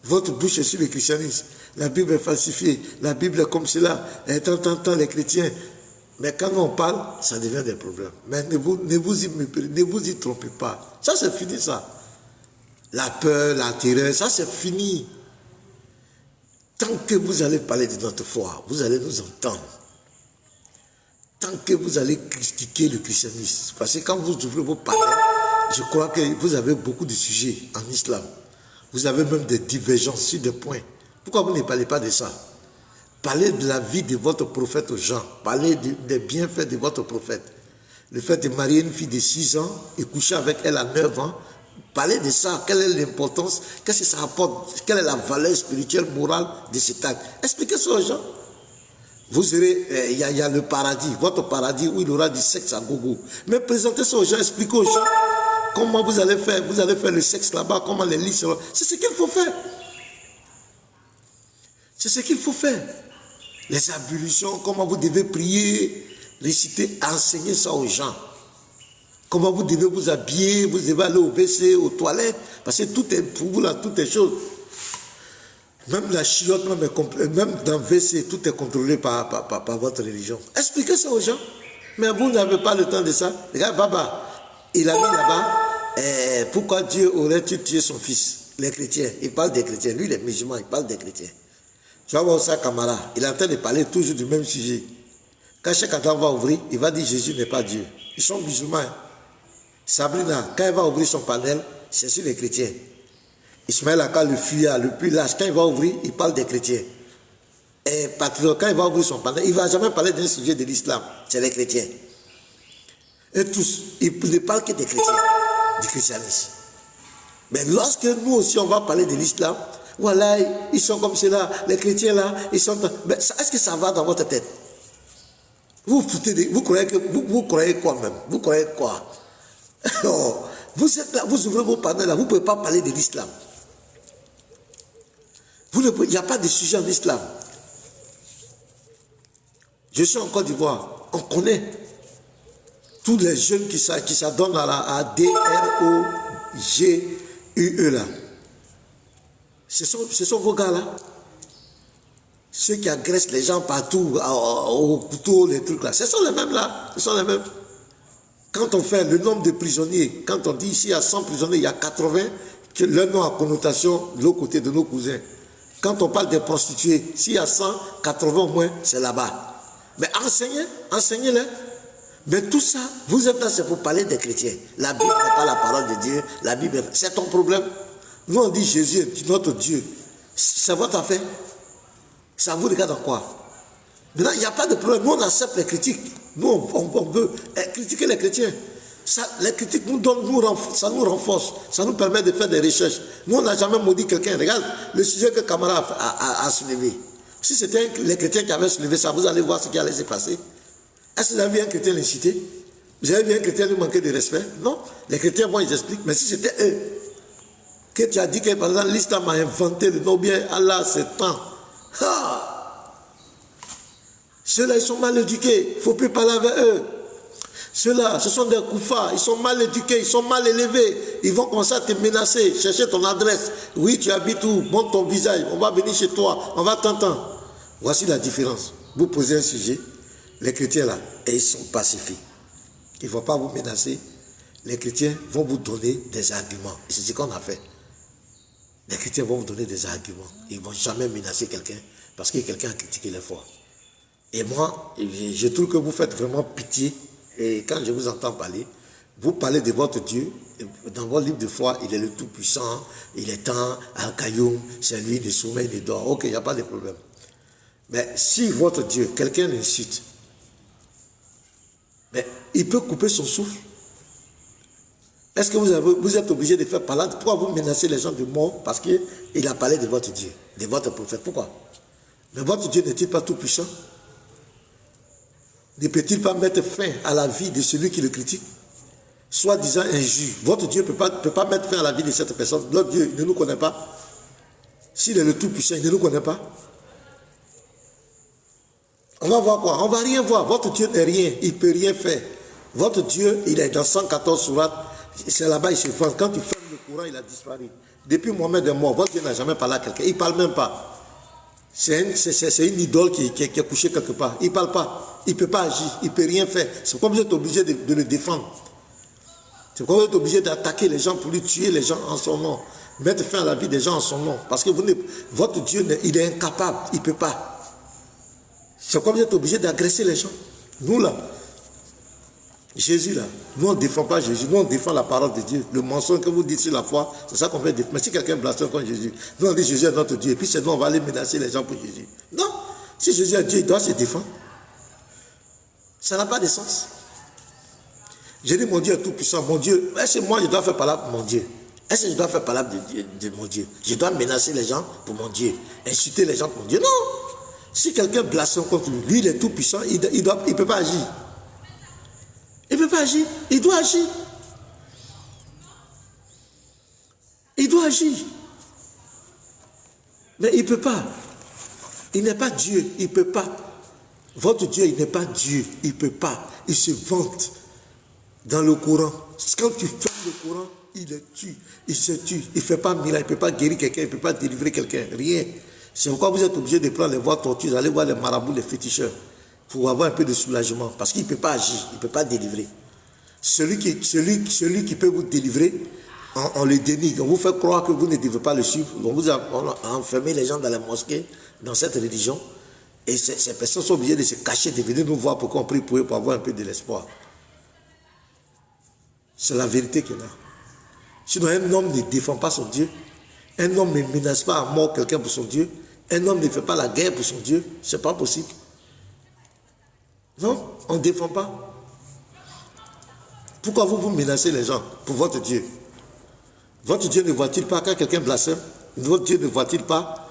Votre bouche est sur le christianisme. La Bible est falsifiée. La Bible est comme cela. Et tant, les chrétiens. Mais quand on parle, ça devient des problèmes. Mais ne vous y trompez pas. Ça, c'est fini, ça. La peur, la terreur, ça, c'est fini. Tant que vous allez parler de notre foi, vous allez nous entendre. Tant que vous allez critiquer le christianisme. Parce que quand vous ouvrez vos paroles, je crois que vous avez beaucoup de sujets en islam. Vous avez même des divergences sur des points. Pourquoi vous ne parlez pas de ça? Parlez de la vie de votre prophète aux gens. Parlez des bienfaits de votre prophète. Le fait de marier une fille de 6 ans et coucher avec elle à 9 ans. Parlez de ça. Quelle est l'importance? Qu'est-ce que ça apporte? Quelle est la valeur spirituelle, morale de cet acte? Expliquez ça aux gens. Vous aurez, il y a le paradis, votre paradis où il y aura du sexe à gogo. Mais présentez ça aux gens, expliquez aux gens comment vous allez faire le sexe là-bas, comment les lits seront. C'est ce qu'il faut faire. C'est ce qu'il faut faire. Les ablutions, comment vous devez prier, réciter, enseigner ça aux gens. Comment vous devez vous habiller, vous devez aller au WC, aux toilettes, parce que tout est pour vous là, tout est chose. Même la chiotte, même dans le WC, tout est contrôlé par votre religion. Expliquez ça aux gens. Mais vous n'avez pas le temps de ça. Regarde, Baba, il a mis là-bas, pourquoi Dieu aurait-il tué son fils? Les chrétiens, il parle des chrétiens. Lui, les musulmans, il parle des chrétiens. Tu vas voir ça, camarade, il est en train de parler toujours du même sujet. Quand chaque adam va ouvrir, il va dire Jésus n'est pas Dieu. Ils sont musulmans. Sabrina, quand elle va ouvrir son panel, c'est sur les chrétiens. Ismaël Aka, le fuyard, le plus lâche, quand il va ouvrir, il parle des chrétiens. Et Patriot, quand il va ouvrir son panel, il ne va jamais parler d'un sujet de l'islam, c'est les chrétiens. Et tous, ils ne parlent que des chrétiens, du christianisme. Mais lorsque nous aussi, on va parler de l'islam, voilà, ils sont comme cela, les chrétiens là, ils sont... Mais est-ce que ça va dans votre tête? Vous croyez quoi même? Vous croyez quoi? Non, vous êtes là, vous ouvrez vos panels là, vous ne pouvez pas parler de l'islam. Il n'y a pas de sujet en islam. Je suis en Côte d'Ivoire, on connaît tous les jeunes qui s'adonnent à DROGUE là. Ce sont vos gars là. Ceux qui agressent les gens partout, au couteau, les trucs là. Ce sont les mêmes là. Ce sont les mêmes. Quand on fait le nombre de prisonniers, quand on dit ici il y a 100 prisonniers, il y a 80 que leur nom a connotation de l'autre côté de nos cousins. Quand on parle des prostituées, s'il y a 100, 80 au moins, c'est là-bas. Mais enseignez-les. Mais tout ça, vous êtes là, c'est pour parler des chrétiens. La Bible n'est pas la parole de Dieu. La Bible, c'est ton problème. Nous, on dit Jésus est notre Dieu. C'est votre affaire. Ça vous regarde en quoi? Maintenant, il n'y a pas de problème. Nous, on accepte les critiques. Nous, on veut critiquer les chrétiens. Ça, les critiques ça nous renforce. Ça nous permet de faire des recherches. Nous, on n'a jamais maudit quelqu'un. Regarde le sujet que Camara a soulevé. Si c'était les chrétiens qui avaient soulevé ça, vous allez voir ce qui allait se passer. Est-ce que vous avez vu un chrétien les citer? Vous avez vu un chrétien lui manquer de respect? Non. Les chrétiens, moi, ils expliquent. Mais si c'était eux, que tu as dit que, par exemple, l'islam a inventé le nom bien, Allah, c'est temps. Ceux-là, ils sont mal éduqués. Il ne faut plus parler avec eux. Ceux-là, ce sont des koufars. Ils sont mal éduqués, ils sont mal élevés. Ils vont commencer à te menacer, chercher ton adresse. Oui, tu habites où? Montre ton visage. On va venir chez toi. On va t'entendre. Voici la différence. Vous posez un sujet. Les chrétiens, là, et ils sont pacifiques. Ils ne vont pas vous menacer. Les chrétiens vont vous donner des arguments. Et c'est ce qu'on a fait. Les chrétiens vont vous donner des arguments. Ils ne vont jamais menacer quelqu'un parce que quelqu'un a critiqué les foi. Et moi, je trouve que vous faites vraiment pitié. Et quand je vous entends parler, vous parlez de votre Dieu. Dans votre livre de foi, il est le Tout-Puissant. Il est temps, Al-Qayoum, c'est lui, le sommeil, le dehors. Ok, il n'y a pas de problème. Mais si votre Dieu, quelqu'un l'insulte, mais il peut couper son souffle. Est-ce que vous êtes obligé de faire parler? Pourquoi vous menacez les gens de mort? Parce qu'il a parlé de votre Dieu, de votre prophète. Pourquoi? Mais votre Dieu n'est-il pas tout puissant? Ne peut-il pas mettre fin à la vie de celui qui le critique? Soi-disant injure. Votre Dieu ne peut pas mettre fin à la vie de cette personne. Notre Dieu ne nous connaît pas. S'il est le tout puissant, il ne nous connaît pas. On va voir quoi? On ne va rien voir. Votre Dieu n'est rien. Il ne peut rien faire. Votre Dieu, il est dans 114 sourates. C'est là-bas, il se forme. Quand il ferme le courant, il a disparu. Depuis Mohamed est mort, votre Dieu n'a jamais parlé à quelqu'un. Il ne parle même pas. C'est une idole qui est couchée quelque part. Il ne parle pas. Il ne peut pas agir. Il ne peut rien faire. C'est comme vous êtes obligé de le défendre. C'est comme vous êtes obligé d'attaquer les gens pour lui tuer les gens en son nom. Mettre fin à la vie des gens en son nom. Parce que votre Dieu, il est incapable. Il ne peut pas. C'est comme vous êtes obligé d'agresser les gens. Nous là, Jésus là, nous on ne défend pas Jésus, nous on défend la parole de Dieu. Le mensonge que vous dites sur la foi, c'est ça qu'on fait défendre. Mais si quelqu'un blasphème contre Jésus, nous on dit Jésus est notre Dieu, et puis c'est nous on va aller menacer les gens pour Jésus. Non, si Jésus est Dieu, il doit se défendre. Ça n'a pas de sens. J'ai dit mon Dieu est tout puissant, mon Dieu, est-ce que moi je dois faire parler pour mon Dieu? Est-ce que je dois faire parler de mon Dieu? Je dois menacer les gens pour mon Dieu, insulter les gens pour mon Dieu? Non. Si quelqu'un blasphème contre lui, lui il est tout puissant, il ne peut pas agir. Il ne peut pas agir. Il doit agir. Il doit agir. Mais il ne peut pas. Il n'est pas Dieu. Il ne peut pas. Votre Dieu, il n'est pas Dieu. Il ne peut pas. Il se vante dans le Coran. Quand tu fermes le Coran, il le tue. Il se tue. Il ne fait pas miracle. Il ne peut pas guérir quelqu'un. Il ne peut pas délivrer quelqu'un. Rien. C'est pourquoi vous êtes obligé de prendre les voies tortues, d'aller voir les marabouts, les féticheurs, pour avoir un peu de soulagement. Parce qu'il ne peut pas agir. Il ne peut pas délivrer. Celui qui peut vous délivrer, on le dénigre. On vous fait croire que vous ne devez pas le suivre. On a enfermé les gens dans la mosquée, dans cette religion. Et ces personnes sont obligées de se cacher, de venir nous voir pour qu'on prie pour eux, pour avoir un peu de l'espoir. C'est la vérité qu'il y a. Sinon, un homme ne défend pas son Dieu. Un homme ne menace pas à mort quelqu'un pour son Dieu. Un homme ne fait pas la guerre pour son Dieu. Ce n'est pas possible. Non, on ne défend pas. Pourquoi vous menacez les gens pour votre Dieu? Votre Dieu ne voit-il pas quand quelqu'un blasphème? Votre Dieu ne voit-il pas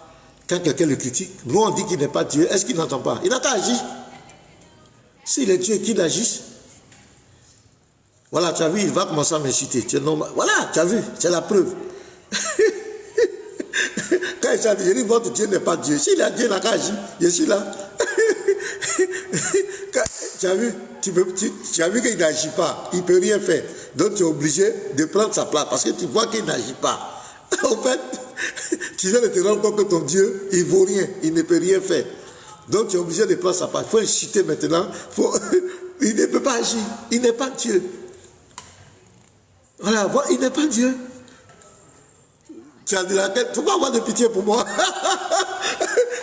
quand quelqu'un le critique? Nous on dit qu'il n'est pas Dieu. Est-ce qu'il n'entend pas? Il n'a qu'à agir. S'il est Dieu, qu'il agisse. Voilà, tu as vu, il va commencer à m'insulter. Voilà, tu as vu, c'est la preuve. Quand je dis, votre Dieu n'est pas Dieu. S'il est Dieu, il n'a qu'à agir. Je suis là. Tu as vu, tu as vu qu'il n'agit pas. Il ne peut rien faire. Donc tu es obligé de prendre sa place parce que tu vois qu'il n'agit pas. En fait, tu viens de te rendre compte que ton Dieu, il ne vaut rien. Il ne peut rien faire. Donc tu es obligé de prendre sa place. Il faut insulter maintenant. Il ne peut pas agir. Il n'est pas Dieu. Voilà, il n'est pas Dieu. Tu as dit la tête, pourquoi avoir de pitié pour moi?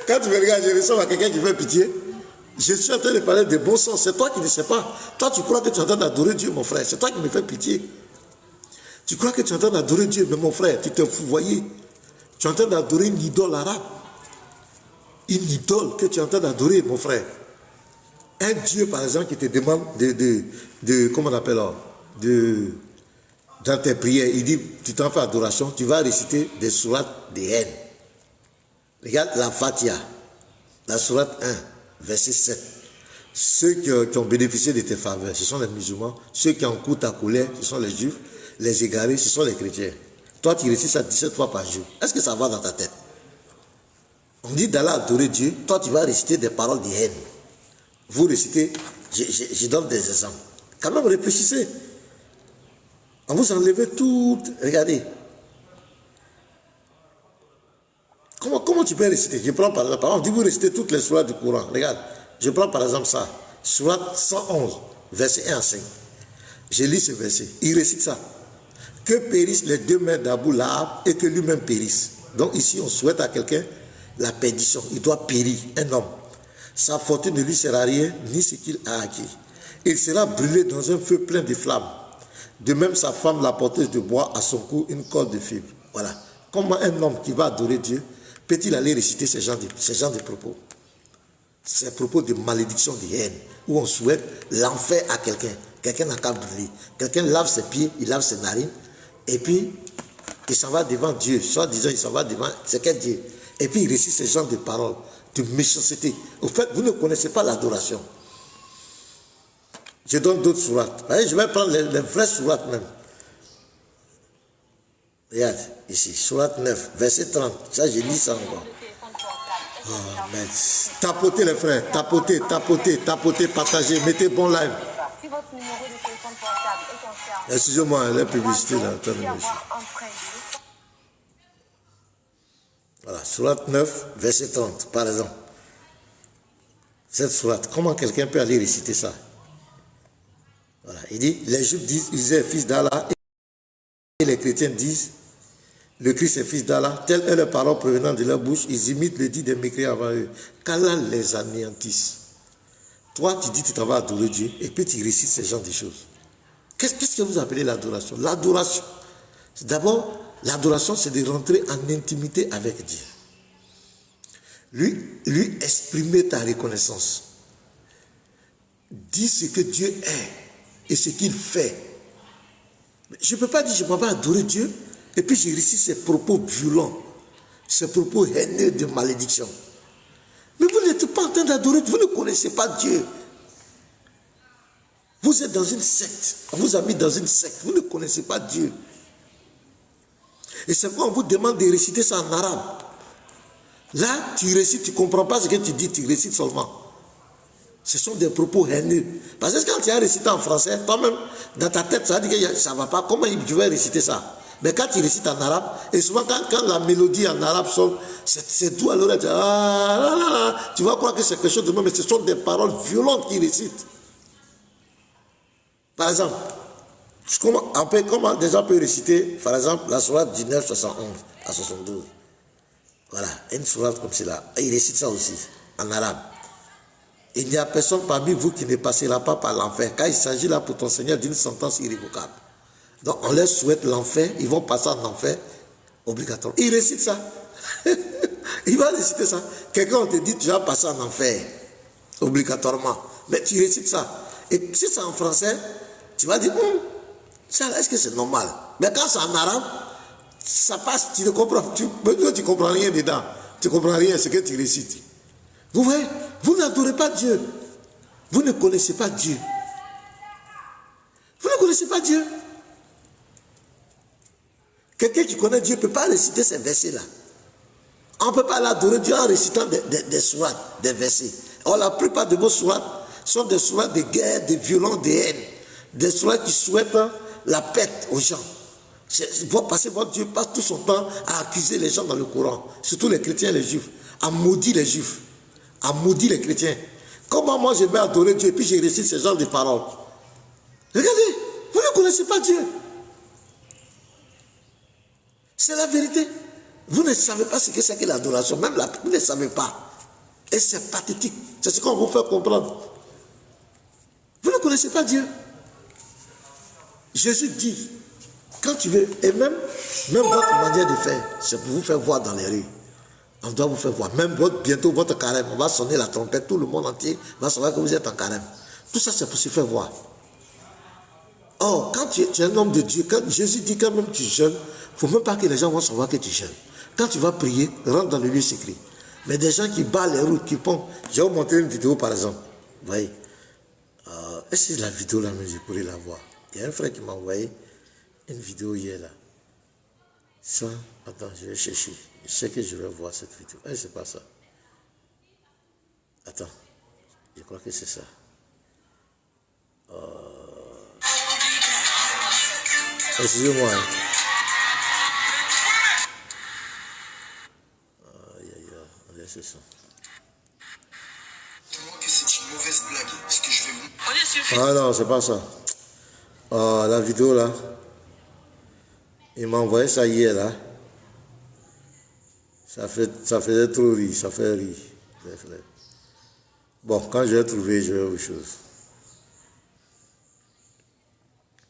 Quand tu me regardes, je ressemble à quelqu'un qui fait pitié. Je suis en train de parler de bon sens. C'est toi qui ne sais pas. Toi, tu crois que tu es en train d'adorer Dieu, mon frère. C'est toi qui me fais pitié. Tu crois que tu es en train d'adorer Dieu, mais mon frère, tu t'es fouvoyé. Tu es en train d'adorer une idole arabe. Une idole que tu es en train d'adorer, mon frère. Un Dieu, par exemple, qui te demande comment on appelle là, dans tes prières, il dit, tu t'en fais adoration, tu vas réciter des sourates de haine. Regarde la Fatiha, la sourate 1, verset 7. Ceux qui ont bénéficié de tes faveurs, ce sont les musulmans. Ceux qui ont couru ta colère, ce sont les juifs. Les égarés, ce sont les chrétiens. Toi, tu récites ça 17 fois par jour. Est-ce que ça va dans ta tête? On dit d'aller adorer Dieu. Toi, tu vas réciter des paroles de haine. Vous récitez, je donne des exemples. Quand même, réfléchissez. On vous enlève tout. Regardez. Comment tu peux réciter? Je prends par exemple, on dit vous récitez toutes les sourates du Coran. Regarde, je prends par exemple ça. Sourate 111, verset 1 à 5. Je lis ce verset. Il récite ça. Que périssent les deux mains d'Abou Lahab et que lui-même périsse. Donc ici, on souhaite à quelqu'un la perdition. Il doit périr, un homme. Sa fortune ne lui sera rien, ni ce qu'il a acquis. Il sera brûlé dans un feu plein de flammes. De même, sa femme, la porteuse de bois, à son cou une corde de fibre. Voilà. Comment un homme qui va adorer Dieu peut-il aller réciter ces genres de propos? Ces propos de malédiction, de haine, où on souhaite l'enfer à quelqu'un. Quelqu'un n'a qu'à brûler. Quelqu'un lave ses pieds, il lave ses narines, et puis il s'en va devant Dieu. Soit disant, il s'en va devant, c'est quel Dieu? Et puis il récite ces genres de paroles, de méchanceté. Au fait, vous ne connaissez pas l'adoration. Je donne d'autres sourates. Je vais prendre les vraies sourates même. Regarde, ici, sourate 9, verset 30. Ça, je lis ça encore. Oh, mais tapotez les frères, tapotez, partagez, mettez bon live. Excusez-moi, la publicité là. Voilà, sourate 9, verset 30, par exemple. Cette sourate, comment quelqu'un peut aller réciter ça? Voilà, il dit, les Juifs disent, il est fils d'Allah, et les chrétiens disent, le Christ est fils d'Allah. Telles sont les paroles provenant de leur bouche, ils imitent le dit des mécréants avant eux. Qu'Allah les anéantisse. Toi, tu dis que tu t'en vas adorer Dieu, et puis tu récites ce genre de choses. Qu'est-ce que vous appelez l'adoration? L'adoration, d'abord, l'adoration, c'est de rentrer en intimité avec Dieu. Lui exprimer ta reconnaissance. Dis ce que Dieu est et ce qu'il fait. Je ne peux pas dire, je ne peux pas adorer Dieu et puis je récite ses propos violents, ses propos haineux de malédiction. Mais vous n'êtes pas en train d'adorer, vous ne connaissez pas Dieu. Vous êtes dans une secte, on vous a mis dans une secte, vous ne connaissez pas Dieu. Et c'est pourquoi on vous demande de réciter ça en arabe. Là, tu récites, tu ne comprends pas ce que tu dis, tu récites seulement. Ce sont des propos haineux. Parce que quand tu as récité en français, toi-même, dans ta tête, ça dit que ça ne va pas. Comment tu vas réciter ça? Mais quand tu récites en arabe, et souvent quand la mélodie en arabe sonne, c'est doux à l'oreille. Tu vas croire que c'est quelque chose de même, mais ce sont des paroles violentes qui récitent. Par exemple, comment des gens peuvent réciter, par exemple, la sourate du 9, 71 à 72. Voilà, une sourate comme cela. Et il récite ça aussi, en arabe. Il n'y a personne parmi vous qui ne passera pas par l'enfer, car il s'agit là pour ton Seigneur d'une sentence irrévocable. Donc on leur souhaite l'enfer, ils vont passer en enfer obligatoirement. Il récite ça. Il va réciter ça. Quelqu'un te dit tu vas passer en enfer obligatoirement. Mais tu récites ça. Et si c'est en français, tu vas dire, ça, est-ce que c'est normal? Mais quand c'est en arabe, ça passe, tu ne comprends, tu comprends rien dedans. Tu ne comprends rien, ce que tu récites. Vous voyez, vous n'adorez pas Dieu. Vous ne connaissez pas Dieu. Vous ne connaissez pas Dieu. Quelqu'un qui connaît Dieu ne peut pas réciter ces versets-là. On ne peut pas l'adorer Dieu en récitant des sourates, des versets. Or, la plupart de vos sourates sont des sourates de guerre, de violence, de haine. Des sourates qui souhaitent la perte aux gens. Parce que votre Dieu passe tout son temps à accuser les gens dans le Coran, surtout les chrétiens et les juifs, à maudire les juifs, à maudire les chrétiens. Comment moi je vais adorer Dieu et puis je récite ce genre de paroles? Regardez, vous ne connaissez pas Dieu. C'est la vérité. Vous ne savez pas ce que c'est que l'adoration, même là, vous ne savez pas. Et c'est pathétique. C'est ce qu'on vous fait comprendre. Vous ne connaissez pas Dieu. Jésus dit, quand tu veux, et même votre manière de faire, c'est pour vous faire voir dans les rues. On doit vous faire voir. Même bientôt votre carême, on va sonner la trompette, tout le monde entier va savoir que vous êtes en carême. Tout ça, c'est pour se faire voir. Or, quand tu es un homme de Dieu, quand Jésus dit quand même tu jeûnes, il ne faut même pas que les gens vont savoir que tu jeûnes. Quand tu vas prier, rentre dans le lieu secret. Mais des gens qui battent les routes, qui pompent. Je vais vous montrer une vidéo par exemple. Vous voyez. Est-ce que la vidéo là, je pourrais la voir? Il y a un frère qui m'a envoyé une vidéo hier là. Ça, attends, je vais chercher. Je sais que je vais voir cette vidéo. C'est pas ça. Attends. Je crois que c'est ça. Excusez-moi. C'est ça. Que c'est une mauvaise blague. Ce que je vais vous... Ah non, c'est pas ça. La vidéo là. Il m'a envoyé ça hier là. Ça faisait trop rire, ça fait rire. Bon, quand je vais trouver, je vais autre chose.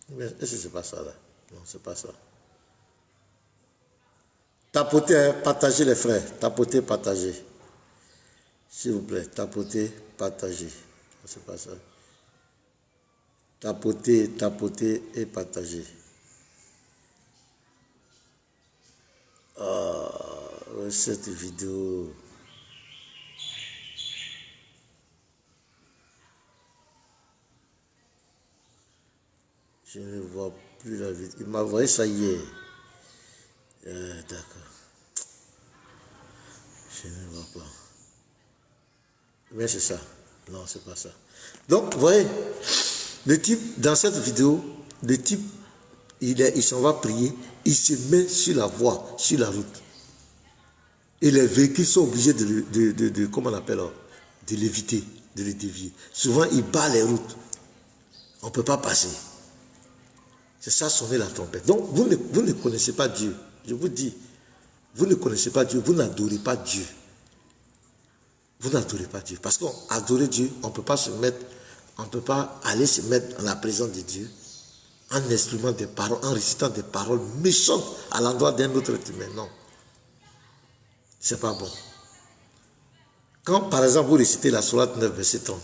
Mais est-ce que c'est pas ça là? Non, c'est pas ça. Tapotez, hein, partagez les frères. Tapotez, partagez. S'il vous plaît, tapotez, partagez. Non, c'est pas ça. Tapotez, tapotez et partagez. Cette vidéo. Je ne vois plus la vidéo. Il m'a envoyé ça hier. D'accord. Je ne vois pas. Mais c'est ça. Non, c'est pas ça. Donc, vous voyez, le type, dans cette vidéo, le type, il s'en va prier, il se met sur la voie, sur la route. Et les véhicules sont obligés comment on appelle, de l'éviter, de les dévier. Souvent, ils battent les routes. On ne peut pas passer. C'est ça, sonner la trompette. Donc, vous ne connaissez pas Dieu. Je vous dis, vous ne connaissez pas Dieu, vous n'adorez pas Dieu. Vous n'adorez pas Dieu. Parce qu'adorer Dieu, on ne peut pas aller se mettre dans la présence de Dieu en exprimant des paroles, en récitant des paroles méchantes à l'endroit d'un autre être humain. Non. C'est pas bon. Quand, par exemple, vous récitez la sourate 9, verset 30,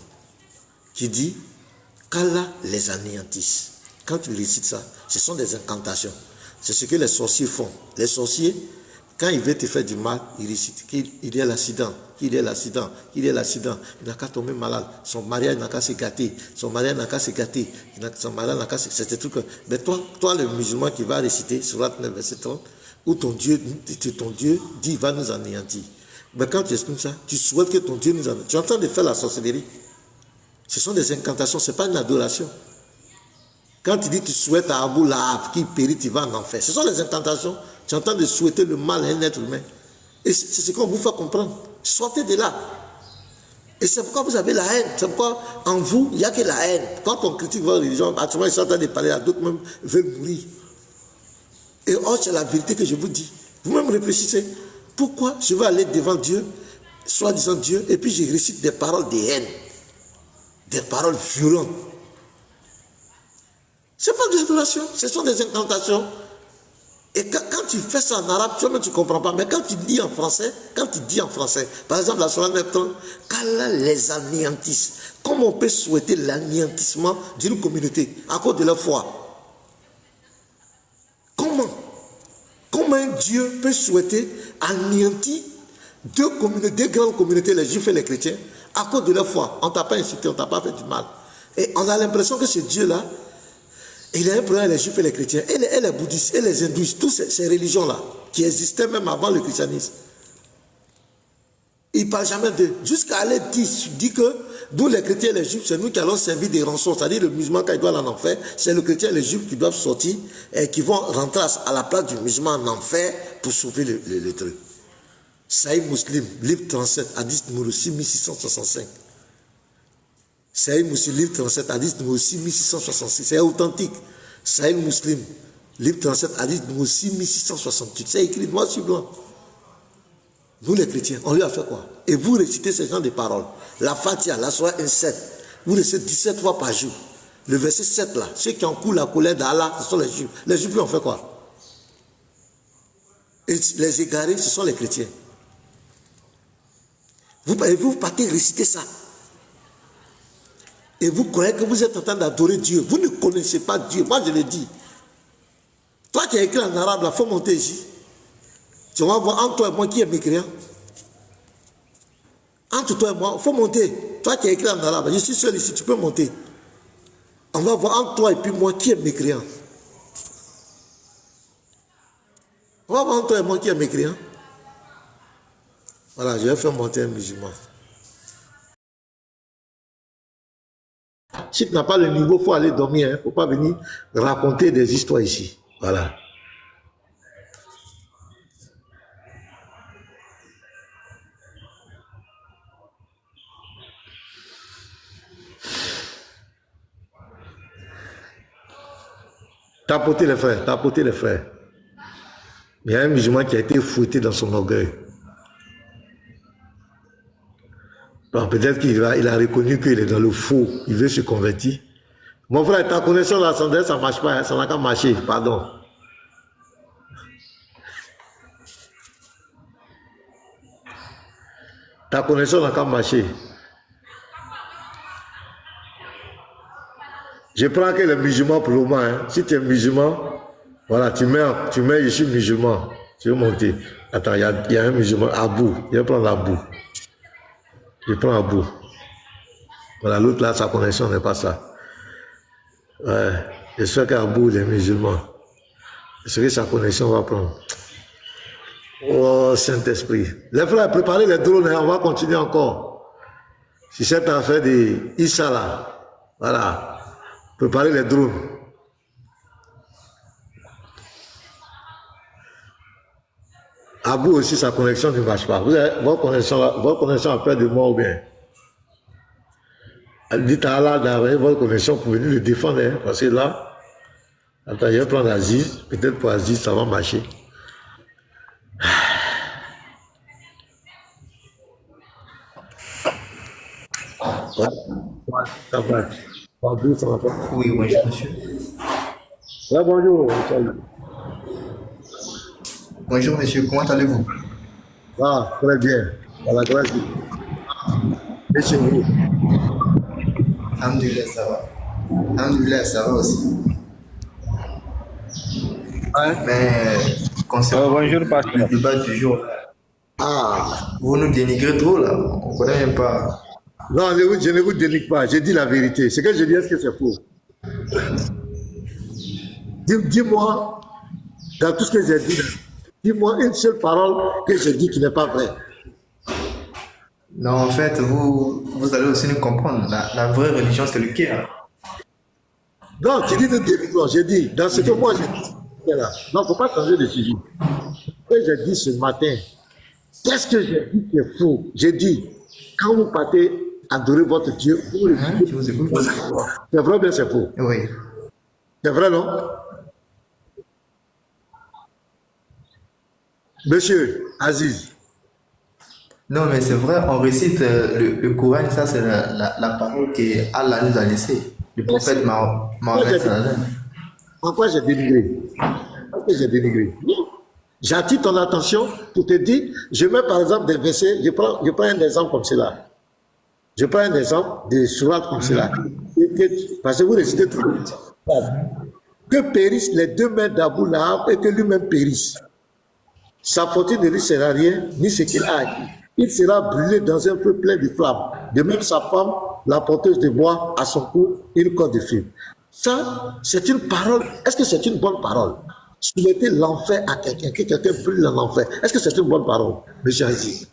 qui dit qu'Allah les anéantisse. Quand tu récites ça, ce sont des incantations. C'est ce que les sorciers font. Les sorciers, quand ils veulent te faire du mal, ils récitent qu'il y a l'accident, qu'il y a l'accident, qu'il y a l'accident. Il n'a qu'à tomber malade. Son mariage n'a qu'à se gâter. Son mariage n'a qu'à se gâter. Son mariage n'a qu'à se... C'est des trucs. Mais toi, le musulman qui va réciter sourate 9, verset 30, où ton Dieu dit, va nous anéantir. Mais quand tu exprimes ça, tu souhaites que ton Dieu nous anéantisse. Tu es en train de faire la sorcellerie. Ce sont des incantations, ce n'est pas une adoration. Quand tu dis tu souhaites à Abu Lahab qui périt, tu vas en enfer. Ce sont des incantations. Tu es en train de souhaiter le mal à un être humain. Et c'est ce qu'on vous fait comprendre. Sortez de là. Et c'est pourquoi vous avez la haine. C'est pourquoi en vous, il n'y a que la haine. Quand on critique votre religion, actuellement ils sont en train de parler à d'autres même veulent mourir. Et c'est la vérité que je vous dis. Vous-même réfléchissez. Pourquoi je vais aller devant Dieu, soi-disant Dieu, et puis je récite des paroles de haine, des paroles violentes. Ce n'est pas de l'adoration, ce sont des incantations. Et quand tu fais ça en arabe, toi-même tu ne comprends pas. Mais quand tu dis en français, par exemple la sourate 9, qu'Allah les anéantisse. Comment on peut souhaiter l'anéantissement d'une communauté à cause de leur foi? Comment un Dieu peut souhaiter anéantir deux grandes communautés, les juifs et les chrétiens, à cause de leur foi? On ne t'a pas insulté, on ne t'a pas fait du mal. Et on a l'impression que ce Dieu-là, il a un problème avec les juifs et les chrétiens, et les bouddhistes, et les hindouistes, toutes ces religions-là, qui existaient même avant le christianisme. Il ne parle jamais d'eux. Jusqu'à aller dire que nous, les chrétiens et les juifs, c'est nous qui allons servir des rançons. C'est-à-dire le musulman, quand il doit aller en enfer, c'est le chrétien et les juifs qui doivent sortir et qui vont rentrer à la place du musulman en enfer pour sauver le truc. Sahih Muslim, livre 37, hadith numéro 6665. Sahih Muslim, livre 37, hadith numéro 6666. C'est authentique. Sahih Muslim, livre 37, hadith numéro 6668. C'est écrit noir sur blanc. Nous les chrétiens, on lui a fait quoi? Et vous récitez ces genres de paroles. La Fatiha, la Sourate 1,7. Vous récitez 17 fois par jour. Le verset 7 là, ceux qui encourent la colère d'Allah, ce sont les juifs. Les juifs lui ont fait quoi? Et les égarés, ce sont les chrétiens. Vous partez réciter ça. Et vous croyez que vous êtes en train d'adorer Dieu. Vous ne connaissez pas Dieu. Moi je le dis. Toi qui as écrit en arabe, il faut monter ici. Tu vas voir entre toi et moi qui est mécréant. Entre toi et moi, il faut monter. Toi qui as écrit en arabe, je suis seul ici, tu peux monter. On va voir entre toi et puis moi qui est mécréant. On va voir entre toi et moi qui est mécréant. Voilà, je vais faire monter un musulman. Si tu n'as pas le niveau, il faut aller dormir. Il ne faut pas venir raconter des histoires ici. Voilà. Tapoter les frères, tapoter les frères. Il y a un musulman qui a été fouetté dans son orgueil. Peut-être qu'il a reconnu qu'il est dans le faux, il veut se convertir. Mon frère, ta connexion là, ça ne marche pas, ça n'a qu'à marcher, pardon. Ta connexion n'a qu'à marcher. Je prends que les musulmans pour le moment. Hein. Si tu es musulman, voilà, tu mets, je suis musulman. Tu veux monter. Attends, il y a un musulman, Abou. Je vais prendre Abou. Je prends Abou. Voilà, l'autre là, sa connexion n'est pas ça. Ouais, j'espère qu'Abou, il est musulman. J'espère que sa connexion va prendre. Oh, Saint-Esprit. Les frères, préparez les drones, hein, on va continuer encore. Si cette affaire de Issa là, voilà. Préparez les drones. À vous aussi, sa connexion ne marche pas. Votre connexion a peur de moi ou bien? Dites à Allah d'arrêter votre connexion pour venir le défendre. Hein, parce que là, attends, je vais prendre Aziz. Peut-être pour Aziz, ça va marcher. Ouais, ça va. Bonjour, ça va pas? Oui, bonjour monsieur. Ouais, bonjour. Salut. Bonjour monsieur, comment allez-vous? Ah, très bien. Voilà, grâce. Et chez vous? Alhamdulillah, ça va. Alhamdulillah, ça va aussi. Ouais. Mais concernant Bonjour, pasteur. le débat du jour, Ah. vous nous dénigrez trop là. On ne connaît même pas. Non, je ne vous dénigre pas. Je dis la vérité. Ce que je dis, est-ce que c'est faux? Dis-moi, dans tout ce que j'ai dit, dis-moi une seule parole que je dis qui n'est pas vraie. Non, en fait, vous allez aussi nous comprendre. La vraie religion, c'est le cœur. Non, tu dis de dénigrement. J'ai dit, dans ce que moi j'ai dit, là. Non, il ne faut pas changer de sujet. Ce que j'ai dit ce matin, qu'est-ce que j'ai dit qui est faux? J'ai dit, quand vous partez adorer votre Dieu, vous le Hein? Je vous écoute. C'est vrai ou bien c'est faux? Oui. C'est vrai, non? Monsieur Aziz. Non, mais c'est vrai, on récite le Coran, ça c'est la parole que Allah nous a laissée. Le prophète Mohammed sallallahu. En quoi j'ai dénigré? En quoi j'ai dénigré? Non. J'attire ton attention pour te dire, je mets par exemple des versets, je prends un exemple comme cela. Je prends un exemple de sourates comme cela. Parce que vous récitez tout. Que périssent les deux mains d'Abou Lahab et que lui-même périsse. Sa fortune ne lui sera rien, ni ce qu'il a acquis. Il sera brûlé dans un feu plein de flammes. De même sa femme, la porteuse de bois, à son cou, une corde de feu. Ça, c'est une parole. Est-ce que c'est une bonne parole? Souhaiter l'enfer à quelqu'un, que quelqu'un brûle dans l'enfer. Est-ce que c'est une bonne parole, monsieur Aziz?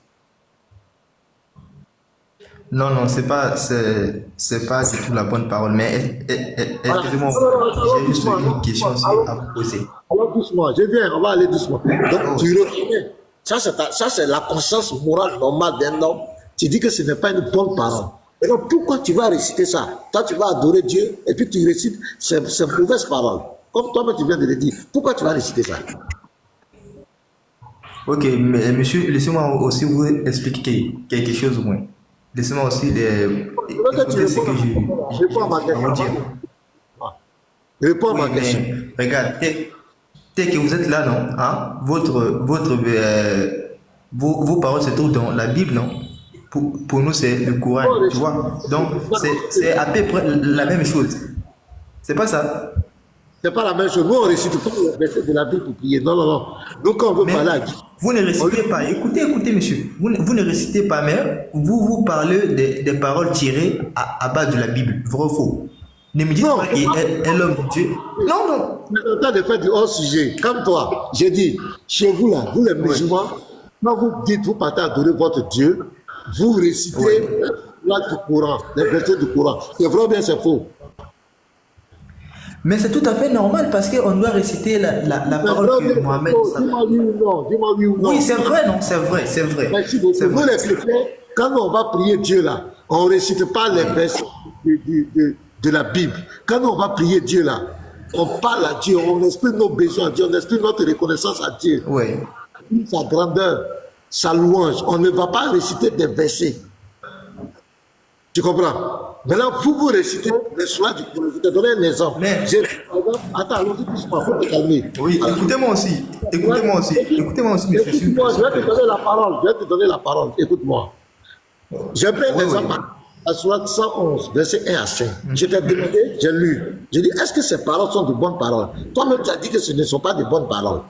Non, non, c'est pas du tout la bonne parole, mais excusez-moi, j'ai juste une question aussi à vous poser. Alors doucement, je viens, on va aller doucement. Donc tu reconnais, ça c'est la conscience morale normale d'un homme. Tu dis que ce n'est pas une bonne parole. Et donc pourquoi tu vas réciter ça? Toi tu vas adorer Dieu et puis tu récites ces mauvaises paroles. Comme toi-même tu viens de le dire. Pourquoi tu vas réciter ça? Ok, mais monsieur, laissez-moi aussi vous expliquer quelque chose au moins. Laissez-moi aussi écouter ce que je Réponds à ma question. dire. Réponds à Oui, ma question. mais regarde, tel que vous êtes là, non? Hein? Vos paroles se trouvent dans la Bible, non? Pour nous, c'est le Coran, tu vois? Donc, c'est à peu près la même chose. C'est pas ça? C'est pas la même chose. Nous on récite pas le verset de la Bible pour prier. Non, non, non. Nous quand on veut Mais parler à Dieu. vous ne récitez pas. Écoutez, monsieur. Vous ne récitez pas, mais vous parlez des paroles tirées à base de la Bible. Vrai ou faux? Ne me dites Non, pas qu'il est l'homme de Dieu. Non, non. Je suis en train de faire du hors-sujet. Comme toi, j'ai dit, chez vous là, vous les musulmans, quand vous dites, vous partez adorer votre Dieu, vous récitez du Coran, les versets du Coran. C'est vrai ou bien c'est faux? Mais c'est tout à fait normal parce qu'on doit réciter la parole que Mohamed. Dis-moi oui ou non. Dis-moi oui ou non. Oui, c'est vrai, non? C'est vrai, c'est vrai. Merci beaucoup. C'est Nous vrai. les chrétiens, quand on va prier Dieu là, on ne récite pas les versets de la Bible. Quand on va prier Dieu là, on parle à Dieu, on exprime nos besoins à Dieu, on exprime notre reconnaissance à Dieu. Oui. Sa grandeur, sa louange. On ne va pas réciter des versets. Tu comprends? Maintenant, vous récitez les soins du Coran. Je te donne un exemple. Mais- Attends, allons-y doucement, il faut te calmer. Oui, Alors, écoutez-moi aussi. Écoutez-moi aussi. Écoutez-moi aussi, monsieur. écoute-moi, je vais te donner la parole. Je vais te donner la parole. Écoute-moi. Je prends Oui, l'exemple à Sourate 111, verset 1 à 5. Je t'ai demandé, j'ai lu. J'ai dit, est-ce que ces paroles sont de bonnes paroles? Toi-même, tu as dit que ce ne sont pas de bonnes paroles.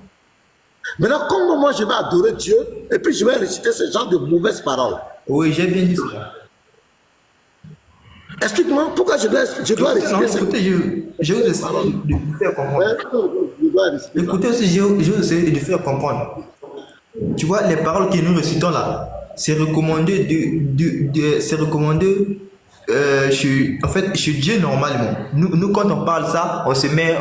Maintenant, comment moi je vais adorer Dieu et puis je vais réciter ce genre de mauvaises paroles? Oui, j'ai bien dit ça. Explique-moi pourquoi je dois Non, réciter ces écoutez, je vous essaie de vous faire comprendre. je dois réciter ça. Écoutez aussi, je vous essaie de faire comprendre. Tu vois, les paroles que nous récitons là, c'est recommandé c'est recommandé chez Dieu normalement. Nous, quand on parle ça, on se met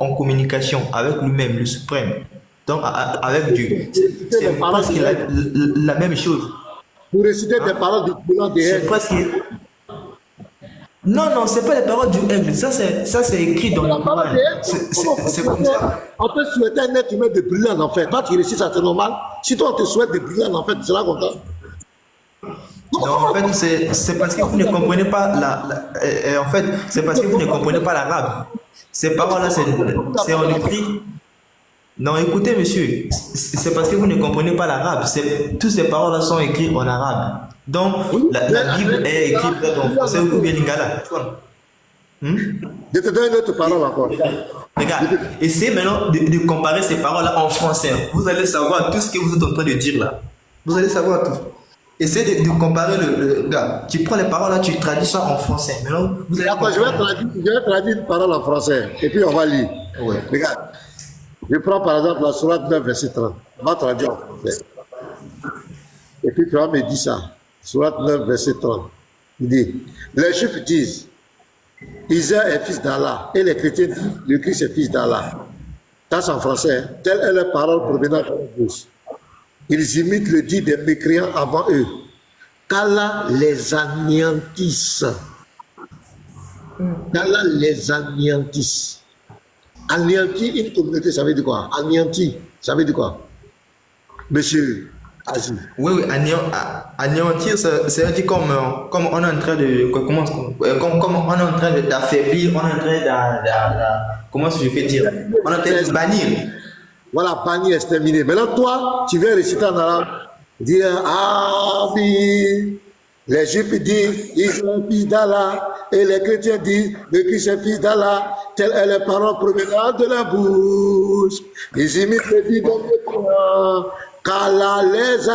en communication avec lui-même, le suprême. Donc, avec Dieu. C'est presque la même chose. Pour réciter des paroles du brûlant des C'est haines. presque... Non, c'est pas les paroles du aigle. Ça, c'est écrit dans le Coran. C'est comme ça. On peut souhaiter un être humain de brûler en enfer. Toi, tu récites ça, c'est normal. Si toi, on te souhaite de brûler en enfer, tu seras content. Non, en fait, c'est parce que vous ne comprenez pas en fait, c'est parce que vous ne comprenez pas l'arabe. Ces paroles-là, c'est en écrit. Non, écoutez, monsieur, c'est parce que vous ne comprenez pas l'arabe. Toutes ces paroles-là sont écrites en arabe. Donc, la Bible est écrite en français ou bien lingala. Je te donne une autre parole encore. Regarde, essayez maintenant de comparer ces paroles-là en français. Vous allez savoir tout ce que vous êtes en train de dire là. Vous allez savoir tout. Essayez de comparer le gars. Tu prends les paroles là, tu traduis ça en français. Maintenant, vous allez. D'accord, je vais traduire une parole en français et puis on va lire. Ouais. Regarde. Je prends par exemple la sourate 9, verset 30. On va traduire en français. Et puis tu vas me dire ça. Sourate 9, verset 30. Il dit, les Juifs disent, Isa est fils d'Allah. Et les chrétiens disent, le Christ est fils d'Allah. Ça c'est en français. Telle est la parole provenant de leur bouche. Ils imitent le dit des mécréants avant eux. Qu'Allah les anéantisse. Qu'Allah les anéantisse. Anéantir une communauté, ça veut dire quoi? Anéantir, ça veut dire quoi? Monsieur Azim. Oui, anéantir, ça veut dire comme on est en train de. Comme on est en train d'affaiblir, on est en train de. Comment je peux dire? On est en train de bannir. Voilà, bannir, exterminer. Maintenant, toi, tu viens réciter en arabe. Dire Amen. Les Juifs disent, ils sont fils d'Allah. Et les chrétiens disent, le Christ est fils d'Allah. Telle est la parole provenant de la bouche. Ils imitent le dit de Dieu. Qu'Allah les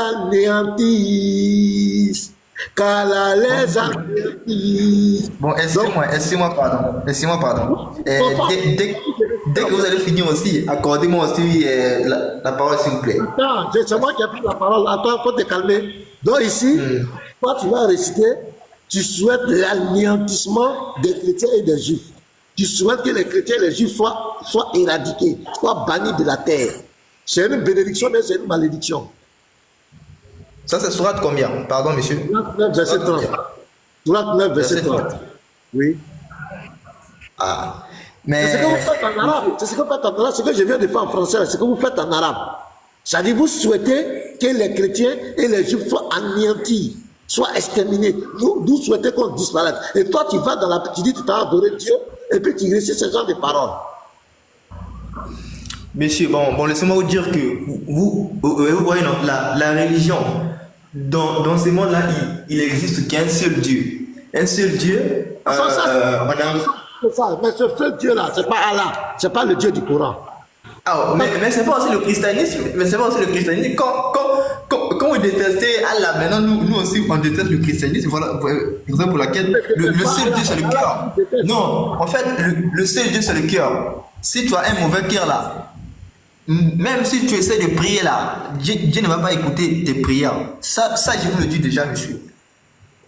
anéantisse. Qu'Allah les anéantisse. Bon, excusez-moi, pardon. Dès que vous allez finir aussi, accordez-moi aussi la parole, s'il vous plaît. Non, c'est moi qui ai pris la parole. Attends, il faut te calmer. Donc ici, toi tu vas réciter, tu souhaites l'anéantissement des chrétiens et des juifs. Tu souhaites que les chrétiens et les juifs soient éradiqués, soient bannis de la terre. C'est une bénédiction, mais c'est une malédiction. Ça, c'est sourate combien? Pardon, monsieur? Sourate 9, verset 30. Sourate 9, verset 30. Oui. Ah. Mais... C'est ce que vous faites en arabe. C'est ce que vous faites en arabe. Ce que je viens de faire en français, c'est ce que vous faites en arabe. C'est-à-dire, vous souhaitez que les chrétiens et les juifs soient anéantis, soient exterminés. Nous souhaitons qu'on disparaisse. Et toi, tu vas dans la petite, tu t'as adoré Dieu, et puis tu récites ce genre de paroles. Monsieur, bon, laissez-moi vous dire que vous voyez, non, la religion, dans ce monde-là, il n'existe qu'un seul Dieu. Un seul Dieu. C'est ça, mais ce seul Dieu-là, c'est pas Allah, c'est pas le Dieu du Coran. Ah, mais c'est pas aussi le christianisme. Quand vous détestez Allah, maintenant nous aussi on déteste le christianisme. Voilà, raison pour laquelle le seul Dieu c'est le cœur. Non, en fait, le seul Dieu c'est le cœur. Si tu as un mauvais cœur là, même si tu essaies de prier là, Dieu ne va pas écouter tes prières. Ça je vous le dis déjà, monsieur.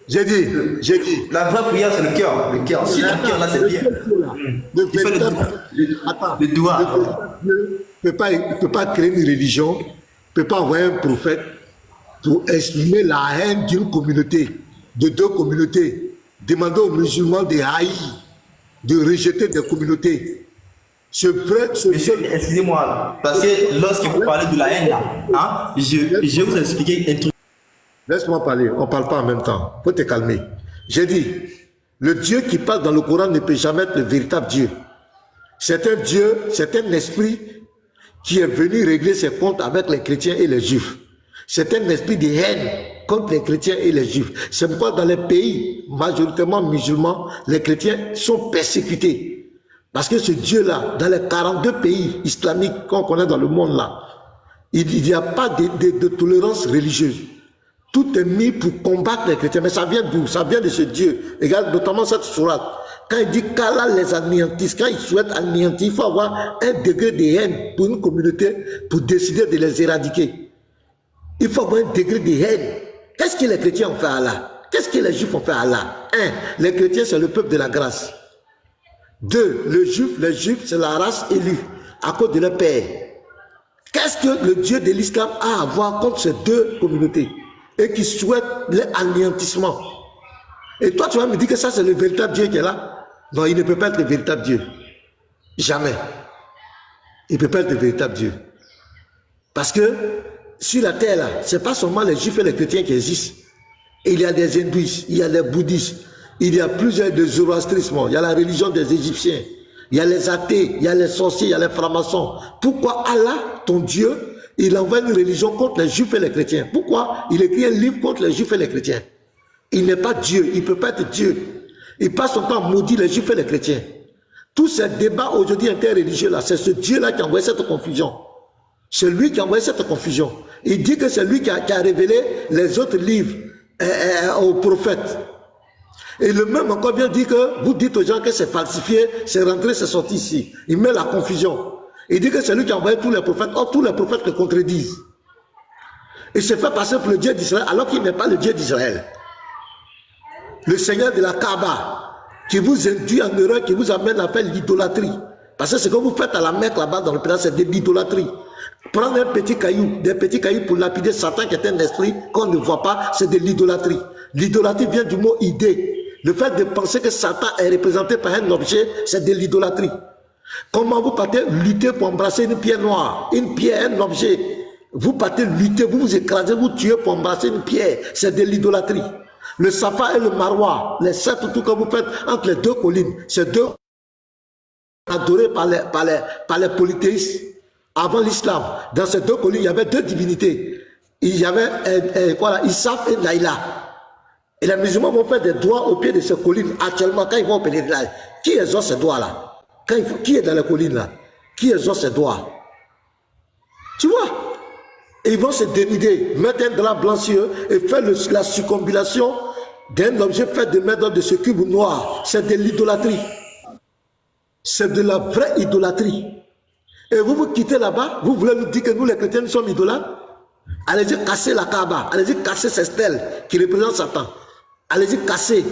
J'ai dit. La vraie prière c'est le cœur. Le cœur. Si le cœur là c'est bien. Le doigt. Ne peut pas créer une religion, ne peut pas envoyer un prophète pour exprimer la haine d'une communauté, de deux communautés, demander aux musulmans de haïr, de rejeter des communautés. Excusez-moi, parce que lorsque vous parlez de la haine là, hein, je vais vous expliquer un truc. Laisse-moi parler, on ne parle pas en même temps. Il faut te calmer. J'ai dit, le Dieu qui parle dans le Coran ne peut jamais être le véritable Dieu. C'est un Dieu, c'est un esprit qui est venu régler ses comptes avec les chrétiens et les juifs. C'est un esprit de haine contre les chrétiens et les juifs. C'est pourquoi dans les pays majoritairement musulmans, les chrétiens sont persécutés. Parce que ce Dieu-là, dans les 42 pays islamiques qu'on connaît dans le monde là, il n'y a pas de tolérance religieuse. Tout est mis pour combattre les chrétiens. Mais ça vient d'où? Ça vient de ce Dieu. Regarde notamment cette sourate. Quand il dit qu'Allah les anéantisse, quand il souhaite anéantir, il faut avoir un degré de haine pour une communauté pour décider de les éradiquer. Il faut avoir un degré de haine. Qu'est-ce que les chrétiens ont fait à Allah? Qu'est-ce que les juifs ont fait à Allah? 1. Les chrétiens, c'est le peuple de la grâce. 2. Les juifs, c'est la race élue à cause de leur père. Qu'est-ce que le Dieu de l'islam a à voir contre ces deux communautés et qui souhaite l'anéantissement? Et toi, tu vas me dire que ça, c'est le véritable Dieu qui est là? Non, il ne peut pas être le véritable Dieu. Jamais. Il ne peut pas être le véritable Dieu. Parce que sur la terre, là, ce n'est pas seulement les juifs et les chrétiens qui existent. Il y a des hindouistes, il y a des bouddhistes, il y a plusieurs de zoroastrisme, il y a la religion des Égyptiens, il y a les athées, il y a les sorciers, il y a les francs-maçons. Pourquoi Allah, ton Dieu, il envoie une religion contre les juifs et les chrétiens? Pourquoi il écrit un livre contre les juifs et les chrétiens? Il n'est pas Dieu, il ne peut pas être Dieu. Il passe son temps à maudire les juifs et les chrétiens. Tous ces débats aujourd'hui interreligieux là, c'est ce Dieu-là qui a envoyé cette confusion. C'est lui qui a envoyé cette confusion. Il dit que c'est lui qui a révélé les autres livres aux prophètes. Et le même encore vient dire que vous dites aux gens que c'est falsifié, c'est rentré, c'est sorti ici. Il met la confusion. Il dit que c'est lui qui a envoyé tous les prophètes. Or, tous les prophètes le contredisent. Il se fait passer pour le Dieu d'Israël alors qu'il n'est pas le Dieu d'Israël. Le Seigneur de la Kaaba, qui vous induit en erreur, qui vous amène à faire l'idolâtrie. Parce que ce que vous faites à la Mecque là-bas dans le pays, c'est de l'idolâtrie. Prendre un petit caillou, des petits cailloux pour lapider Satan qui est un esprit qu'on ne voit pas, c'est de l'idolâtrie. L'idolâtrie vient du mot idée. Le fait de penser que Satan est représenté par un objet, c'est de l'idolâtrie. Comment vous partez lutter pour embrasser une pierre noire, une pierre, un objet? Vous partez lutter, vous vous écrasez, vous tuez pour embrasser une pierre, c'est de l'idolâtrie. Le Safa et le Marwa, les 7 tout que vous faites entre les deux collines, c'est deux adorés par les polythéistes. Avant l'islam, dans ces deux collines, il y avait deux divinités. Il y avait Issaf et Naïla. Et les musulmans vont faire des doigts au pied de ces collines. Actuellement, quand ils vont au pèlerinage, qui exauce ces doigts-là? Qui est dans les collines là? Qui exauce ces doigts? Tu vois? Et ils vont se dénuder, mettre un drap blanc sur eux et faire la circumambulation d'un objet fait de main de ce cube noir. C'est de l'idolâtrie. C'est de la vraie idolâtrie. Et vous vous quittez là-bas, vous voulez nous dire que nous les chrétiens nous sommes idolâtres? Allez-y casser la Kaaba, allez-y casser ces stèles qui représentent Satan. Allez-y casser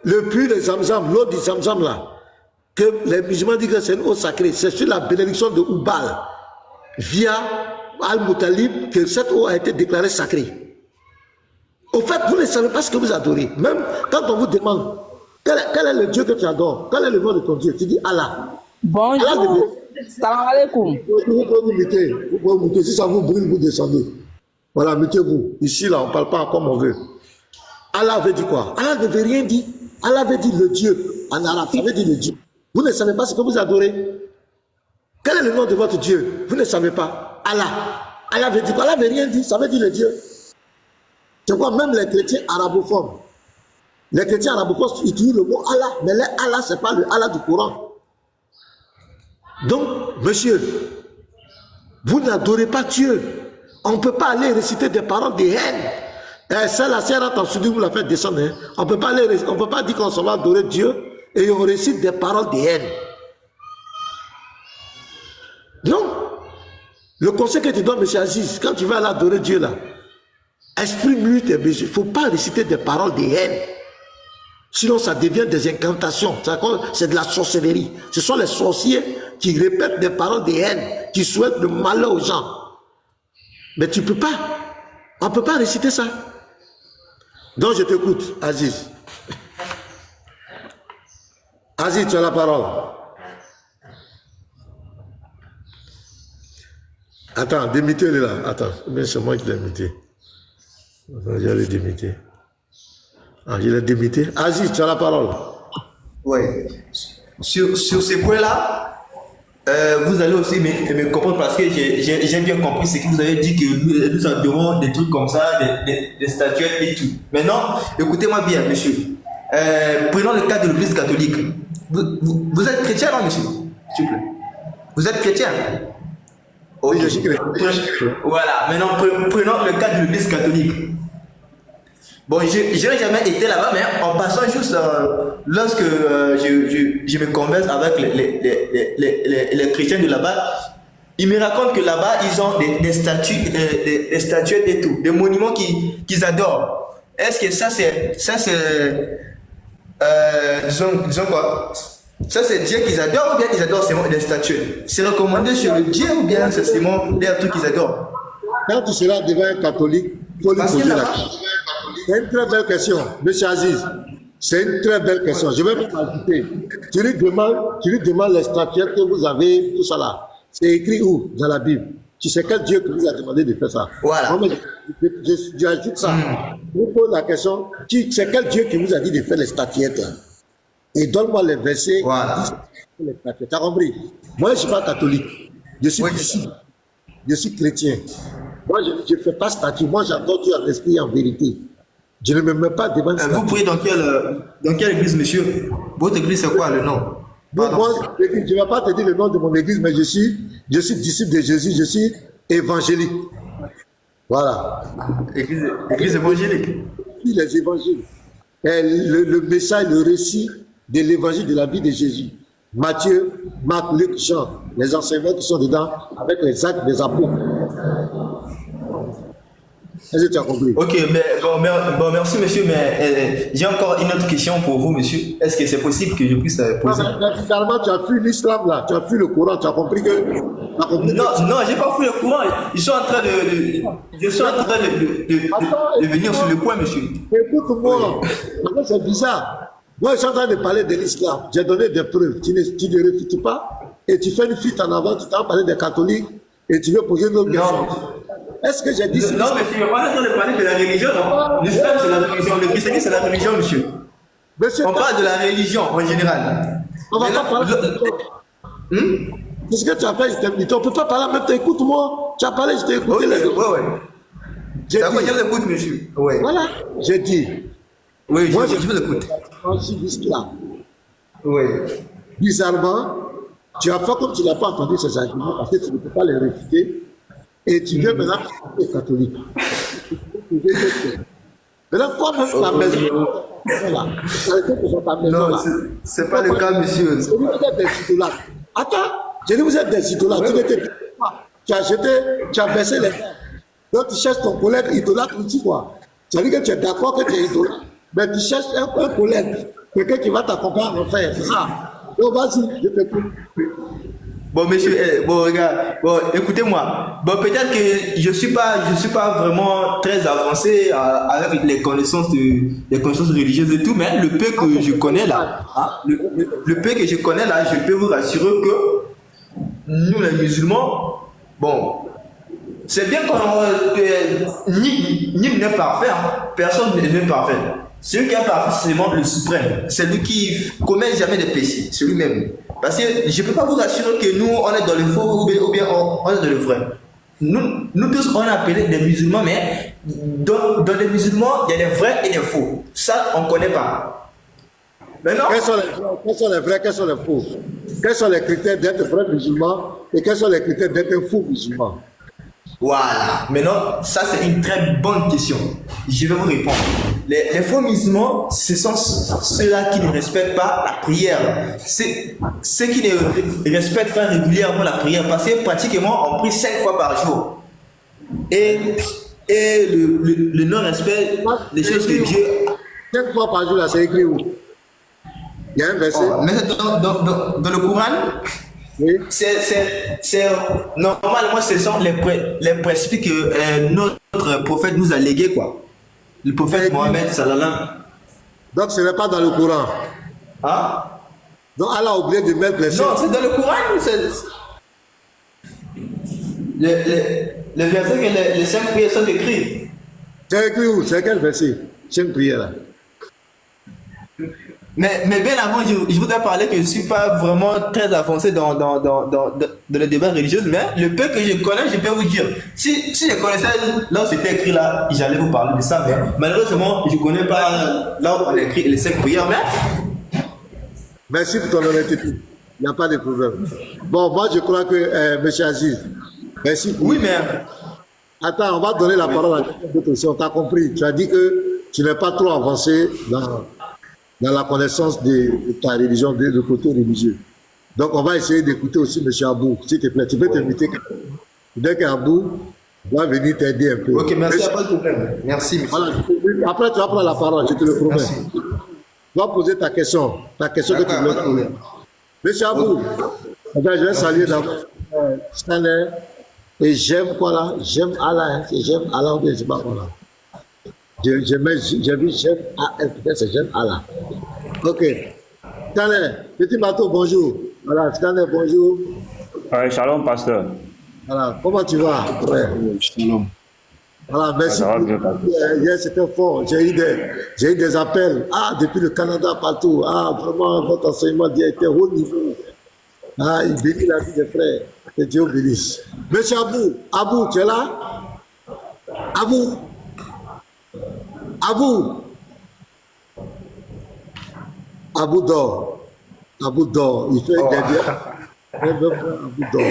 le puits de Zamzam, l'eau du Zamzam là, que les musulmans disent que c'est une eau sacrée. C'est sur la bénédiction de Oubal, via Al-Moutalib, que cette eau a été déclarée sacrée. Au fait, vous ne savez pas ce que vous adorez. Même quand on vous demande quel est le Dieu que tu adores, quel est le nom de ton Dieu, tu dis Allah. Bonjour. Allah, salam alaikum. Vous pouvez muter. Si ça vous brûle, vous descendez. Voilà, mettez-vous. Ici, là, on ne parle pas comme on veut. Allah avait dit quoi? Allah ne veut rien dire. Allah avait dit le Dieu. En arabe, ça veut dire le Dieu. Vous ne savez pas ce que vous adorez. Quel est le nom de votre Dieu? Vous ne savez pas. Allah. Allah veut dire quoi? Allah ne veut rien dire. Ça veut dire le Dieu. Tu vois, même les chrétiens arabophones. Les chrétiens arabophones utilisent le mot Allah. Mais les Allah, ce n'est pas le Allah du Coran. Donc, monsieur, vous n'adorez pas Dieu. On ne peut pas aller réciter des paroles de haine. Ça, la sœur a ensuite vous la faites descendre. Hein. On ne peut pas dire qu'on va adorer Dieu et on récite des paroles de haine. Non. Le conseil que tu donnes, M. Aziz, quand tu vas aller adorer Dieu là, exprime-lui tes besoins. Il ne faut pas réciter des paroles de haine. Sinon, ça devient des incantations. C'est de la sorcellerie. Ce sont les sorciers qui répètent des paroles de haine, qui souhaitent le malheur aux gens. Mais tu ne peux pas. On ne peut pas réciter ça. Donc, je t'écoute, Aziz. Aziz, tu as la parole. Attends, démité là. Attends, c'est moi qui l'ai démité. J'allais démiter. Ah, je l'ai démité. Aziz, tu as la parole. Oui. Sur ces points-là, vous allez aussi me comprendre parce que j'ai bien compris ce que vous avez dit, que nous adorons des trucs comme ça, des statuettes et tout. Maintenant, écoutez-moi bien, monsieur. Prenons le cas de l'Église catholique. Vous êtes chrétien, non, monsieur? S'il vous plaît. Vous êtes chrétien? Oui, je suis chrétien. Voilà, maintenant prenons le cas de l'Église catholique. Bon, je n'ai jamais été là-bas, mais en passant juste lorsque je me converse avec les chrétiens de là-bas, ils me racontent que là-bas, ils ont des statues, des statuettes et tout, des monuments qu'ils adorent. Est-ce que ça c'est disons quoi, Ça, c'est Dieu qu'ils adorent ou bien ils adorent seulement des statues? C'est recommandé sur le Dieu ou bien c'est seulement des trucs qu'ils adorent? Quand tu seras devant un catholique, il faut lui poser la question. C'est une très belle question, M. Aziz. C'est une très belle question. Je vais vous ajouter. Tu lui demandes les statuettes que vous avez, tout ça là. C'est écrit où dans la Bible? Tu sais quel Dieu qui vous a demandé de faire ça? Voilà. Moi, j'ajoute ça. Je vous pose la question. C'est quel Dieu qui vous a dit de faire les statuettes là? Et donne-moi les versets. Voilà. Les statuettes. Tu as compris? Moi, je ne suis pas catholique. Je suis disciple. Je suis chrétien. Moi, je ne fais pas statue. Moi, j'adore Dieu en esprit et en vérité. Je ne me mets pas devant le statut. Vous priez dans quelle église, monsieur? Votre église, c'est quoi le nom? Moi, je ne vais pas te dire le nom de mon église, mais je suis disciple de Jésus, je suis évangélique. Voilà. Église évangélique. Les évangiles. Et le message, le récit de l'évangile de la vie de Jésus. Matthieu, Marc, Luc, Jean, les enseignements qui sont dedans, avec les actes des apôtres. Est-ce que tu as compris? Ok, mais bon, merci monsieur, mais j'ai encore une autre question pour vous, monsieur. Est-ce que c'est possible que je puisse poser? Finalement, tu as fui l'islam là, tu as fui le Coran, tu as compris que. Non, j'ai pas fui le Coran. Je suis en train de venir sur le point, monsieur. Écoute-moi, c'est bizarre. Moi, je suis en train de parler de l'islam. J'ai donné des preuves. Tu ne réfutes pas et tu fais une fuite en avant, tu t'en parles des catholiques et tu veux poser une autre question. Est-ce que j'ai dit ça? Non, mais tu n'es pas en train de parler de la religion, non? L'islam, c'est la religion. Le christianisme, c'est la religion, monsieur. On parle de la religion en général. On va pas parler de la C'est ce que tu as fait, je t'ai dit. On ne peut pas parler en même temps. Écoute-moi. Tu as parlé, je t'ai écouté. Ouais. D'accord, je l'écoute, monsieur. Ouais. Voilà. J'ai dit. Oui, moi, je l'écoute. Je suis l'islam. Oui. Bizarrement, tu as fait comme tu n'as pas entendu ces arguments parce que tu ne peux pas les réfuter. Et tu viens maintenant aux catholiques. Maintenant, comme ta maison, voilà. Non, c'est pas le cas, monsieur. Je dis, vous êtes des idolâtres. Attends, je dis, vous êtes des idolâtres. Tu n'étais pas. Tu as baissé les mains. Donc, tu cherches ton collègue idolâtre aussi, quoi. Ça veut dire que tu es d'accord que tu es idolâtre. Mais tu cherches un collègue, quelqu'un qui va t'accompagner en enfer, c'est ça. Donc, vas-y, je t'écoute. Bon, monsieur, bon, regarde, bon, écoutez-moi. Bon, peut-être que je suis pas vraiment très avancé avec les connaissances religieuses et tout, mais le peu que je connais là, le peu que je connais là, je peux vous rassurer que nous, les musulmans, bon, c'est bien qu'on ni n'est parfait, hein. Personne n'est parfait. Celui qui est parfait, c'est seulement le suprême. C'est lui qui commet jamais de péché, c'est lui-même. Parce que je ne peux pas vous assurer que nous, on est dans le faux ou bien on est dans le vrai. Nous tous, on est appelés des musulmans, mais dans les musulmans, il y a des vrais et des faux. Ça, on ne connaît pas. Maintenant, quels sont les vrais, quels sont les faux? Quels sont les critères d'être vrai musulman et quels sont les critères d'être un faux musulman? Voilà. Maintenant, ça c'est une très bonne question. Je vais vous répondre. Les faux musulmans, ce sont ceux-là qui ne respectent pas la prière. C'est ceux qui ne respectent pas régulièrement la prière parce que pratiquement on prie 5 fois par jour. Et le non-respect des choses que Dieu... 5 fois par jour, là, c'est écrit où? Il y a un verset. Mais dans le Coran, oui. Normalement, ce sont les principes que notre prophète nous a légués, quoi. Le prophète Mohammed, sallallahu. Donc, ce n'est pas dans le Coran. Hein? Donc, Allah a oublié de mettre les... Non, c'est dans le Coran. Le verset que les 5 prières sont écrits. C'est écrit où? C'est quel verset? 5 prières, là. Mais bien avant, je voudrais parler que je ne suis pas vraiment très avancé dans le débat religieux, mais le peu que je connais, je peux vous dire. Si je connaissais là où c'était écrit là, j'allais vous parler de ça, mais malheureusement, je ne connais pas là où on a écrit les 5 prières, mais... Merci pour ton honnêteté. Il n'y a pas de problème. Bon, moi je crois que, M. Aziz, merci pour... Oui, mais... Attends, on va donner la parole à d'autres aussi. On t'a compris. Tu as dit que tu n'es pas trop avancé dans la connaissance de ta religion, de côté religieux. Donc, on va essayer d'écouter aussi M. Abou, s'il te plaît. Tu peux t'inviter. Dès qu'Abou va venir t'aider un peu. Ok, merci, pas de problème. Merci. Voilà, après, tu vas prendre la parole, je te le promets. Merci. Tu vas poser ta question que tu voulais poser. Monsieur Abou, attends, je vais saluer d'abord Stanley. Et j'aime quoi là? J'aime Allah. Hein. C'est j'aime Allah ou bien je sais pas quoi là. J'ai vu j'aime Allah. Peut-être c'est j'aime Allah. Ok. Stanley, petit bateau, bonjour. Voilà, Stanley, bonjour. Shalom, pasteur. Voilà, comment tu vas? Ouais. Shalom. Voilà, merci. Hier, c'était fort. J'ai eu des appels. Ah, depuis le Canada, partout. Ah, vraiment, votre enseignement était haut niveau. Ah, il bénit la vie des frères. Que Dieu bénisse. Monsieur Abou, tu es là? Abou, dort. Abou dort. Il fait des Abou dort.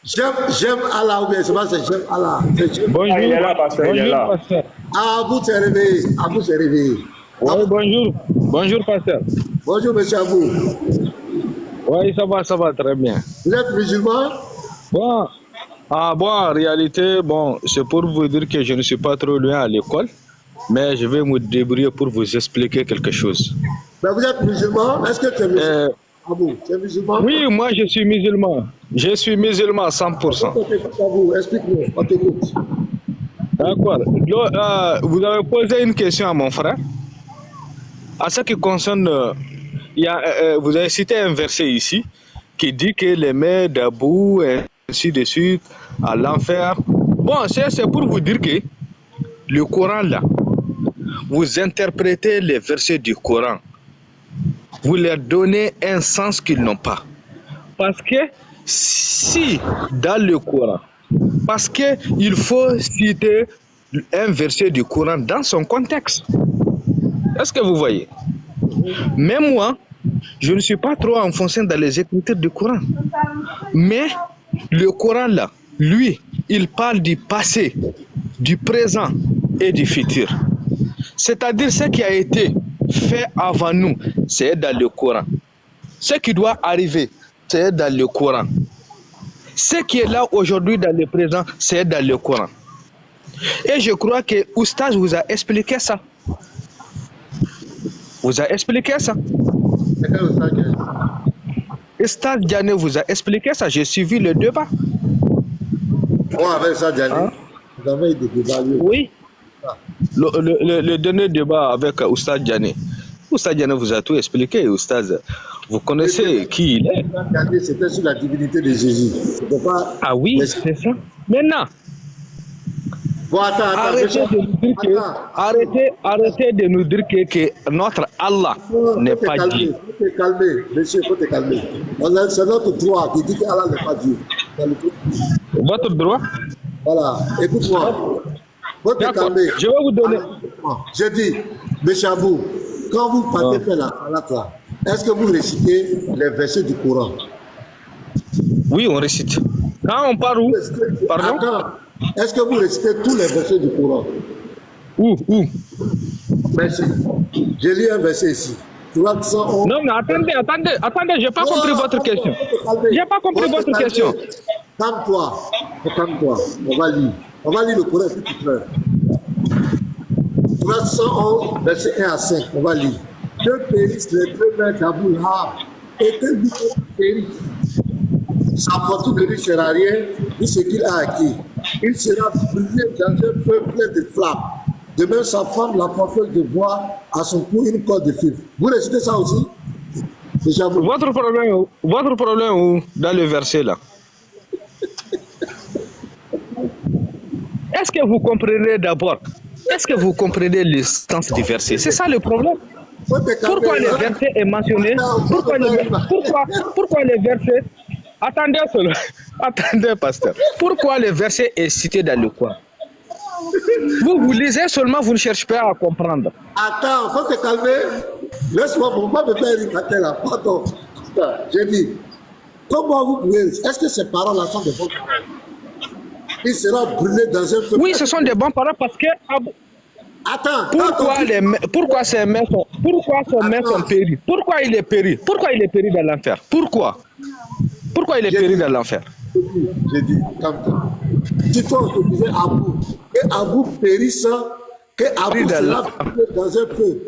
J'aime Allah, ou bien c'est pas c'est j'aime Allah. Bonjour, il est là, pasteur. Il est là. Ah, Abou s'est réveillé. Oui, bonjour. Bonjour, pasteur. Bonjour, monsieur Abou. Oui, ça va très bien. Vous êtes musulman? Bon, en réalité, c'est pour vous dire que je ne suis pas trop loin à l'école, mais je vais me débrouiller pour vous expliquer quelque chose. Mais vous êtes musulman? Est-ce que tu es musulman? Abou, tu es musulman? Oui, moi je suis musulman. Je suis musulman à 100%. Abou, explique-nous, on t'écoute. D'accord. Vous avez posé une question à mon frère. À ce qui concerne, vous avez cité un verset ici qui dit que les mères d'Abou, et ainsi de suite, à l'enfer. Bon, c'est pour vous dire que le Coran là, vous interprétez les versets du Coran. Vous leur donnez un sens qu'ils n'ont pas. Parce que si dans le Coran, parce qu'il faut citer un verset du Coran dans son contexte. Est-ce que vous voyez? Même moi, je ne suis pas trop enfoncé dans les écritures du Coran. Mais le Coran là, lui, il parle du passé, du présent et du futur. C'est-à-dire ce qui a été fait avant nous, c'est dans le Coran. Ce qui doit arriver, c'est dans le Coran. Ce qui est là aujourd'hui dans le présent, c'est dans le Coran. Et je crois que Oustaz vous a expliqué ça. Oustaz Diané vous a expliqué ça. J'ai suivi le débat. Avec ça, Diané. Vous avez eu des débats. Oui. Le dernier débat avec Oustaz Diané. Oustaz Diané vous a tout expliqué. Oustaz, vous connaissez qui il est. C'était sur la divinité de Jésus. Pas... Ah oui, c'est ça. Maintenant, bon, arrêtez de nous dire que notre Allah n'est pas Dieu. Il faut te calmer, monsieur, il faut te calmer. C'est notre droit qui dit qu'Allah n'est pas Dieu. Votre droit? Voilà, écoute-moi. Faut te calmer. Je vais vous donner. Je dis, monsieur Abou, quand vous partez faire la salat là, est-ce que vous récitez les versets du Coran? Oui, on récite. Quand on parle où? Pardon? Attends, est-ce que vous récitez tous les versets du Coran? Où? Merci. J'ai lu un verset ici. Non, mais attendez, j'ai pas compris votre question. J'ai pas compris votre question. Calme-toi. On va lire le Coran puis tu pleures. Surat 111, verset 1 à 5, on va lire. Que périssent les deux mères d'Abou Lahab et que lui périsse. Sa fortune ne lui sera rien, ni ce qu'il a acquis. Il sera brûlé dans un feu plein de flammes. De même, sa femme, la porteuse de bois, à son cou une corde de fil. Vous récitez ça aussi? Votre problème où dans le verset là? Est-ce que vous comprenez d'abord? Est-ce que vous comprenez le sens du verset? C'est ça le problème. Pourquoi le verset est mentionné? Pourquoi le verset? Attendez, pasteur. Pourquoi le verset est cité dans le Coran? Vous lisez seulement, vous ne cherchez pas à comprendre. Attends, faut te calmer. Laisse-moi, pour pas me faire ricater là. Pardon. J'ai dit, comment vous pouvez... Est-ce que ces paroles-là sont de bons paroles? Il sera brûlé dans un feu. Oui, ce sont des bons paroles parce que... Attends. Pourquoi ses mains sont péries? Pourquoi il est péri? Pourquoi il est péri dans l'enfer? Pourquoi il est péri dans l'enfer? J'ai dit, calme-toi. Dis-toi que tu disais Abou. Que Abou périsse, que Abou sera brûlé dans un feu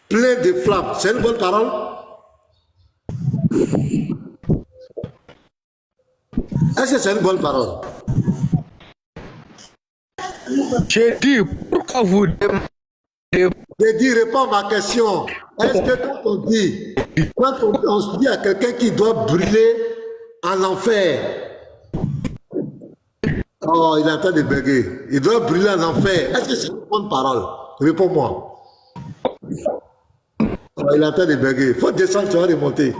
plein de flammes. C'est une bonne parole? Est-ce que c'est une bonne parole? J'ai dit, pourquoi vous demandez? J'ai dit, réponds à ma question. Est-ce que quand on se dit à quelqu'un qui doit brûler en enfer, oh, il est en train de bugger. Il doit brûler en enfer. Est-ce que c'est une bonne parole? Réponds-moi. Oh, il est en train de bugger. Il faut descendre, tu vas remonter.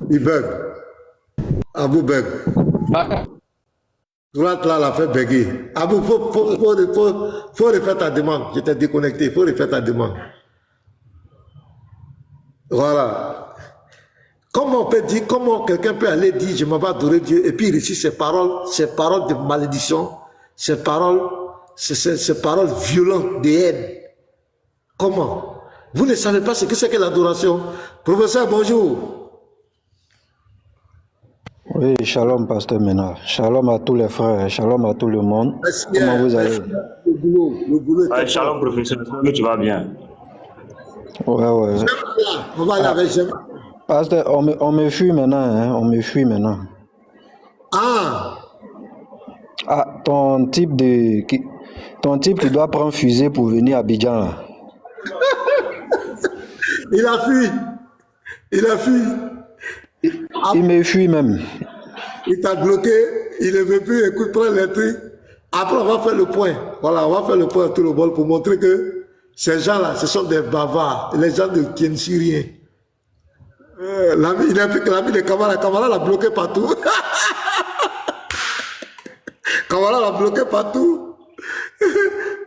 Il bug. Abou bug. Droite là, la fait bugger. Abou, faut refaire ta demande. J'étais déconnecté. Il faut refaire ta demande. Voilà. Comment on peut dire, comment quelqu'un peut aller dire je m'en vais adorer Dieu et puis il récite ces paroles de malédiction, ces paroles violentes de haine. Comment? Vous ne savez pas ce que c'est que l'adoration. Professeur, bonjour. Oui, shalom, pasteur Ménard. Shalom à tous les frères, shalom à tout le monde. Merci, comment vous allez? Le boulot est Shalom, professeur. Tu vas bien? Ouais. On va aller avec J'aime. Pasteur, on me fuit maintenant, hein? On me fuit maintenant. Ah, ton type qui doit prendre fusée pour venir à Abidjan, là. il a fui. Il me fuit même. Il t'a bloqué, il ne veut plus, écoute, prends les trucs. Après, on va faire le point. Voilà, on va faire le point à tout le monde pour montrer que ces gens-là, ce sont des bavards. Les gens ne tiennent sur rien. Il n'a plus que l'ami de Kamara. Kamara l'a bloqué partout. Kamara l'a bloqué partout.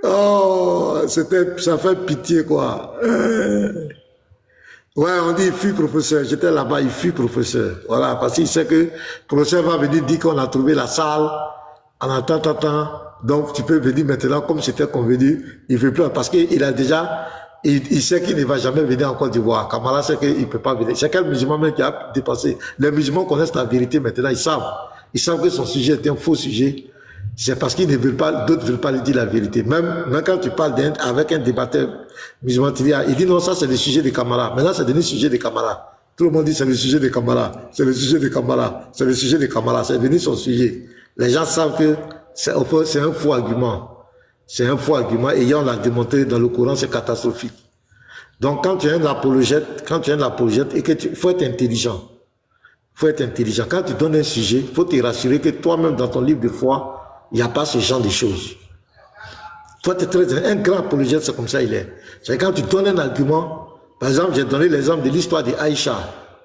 Oh, ça fait pitié, quoi. Ouais, on dit il fuit professeur. J'étais là-bas, il fuit professeur. Voilà, parce qu'il sait que le professeur va venir dire qu'on a trouvé la salle en attendant. Donc, tu peux venir maintenant, comme c'était convenu. Il ne veut plus, parce qu'il a déjà, il sait qu'il ne va jamais venir en Côte d'Ivoire. Kamara sait qu'il ne peut pas venir. C'est quel musulman même qui a dépassé. Les musulmans connaissent la vérité maintenant, ils savent. Ils savent que son sujet est un faux sujet. C'est parce qu'ils ne veulent pas, d'autres ne veulent pas lui dire la vérité. Même quand tu parles avec un débatteur musulman, il dit non, ça c'est le sujet des camarades. Maintenant, c'est devenu le sujet des camarades. Tout le monde dit c'est le sujet des camarades. C'est le sujet des camarades. C'est le sujet des camarades. C'est devenu son sujet. Les gens savent que c'est un faux argument. C'est un faux argument et on l'a démontré dans le Coran, c'est catastrophique. Donc, quand tu es un apologète, et que il faut être intelligent. Faut être intelligent. Quand tu donnes un sujet, il faut te rassurer que toi-même, dans ton livre de foi, il n'y a pas ce genre de choses. Il faut être très... Un grand apologète, c'est comme ça il est. C'est quand tu donnes un argument, par exemple, j'ai donné l'exemple de l'histoire d'Aïcha,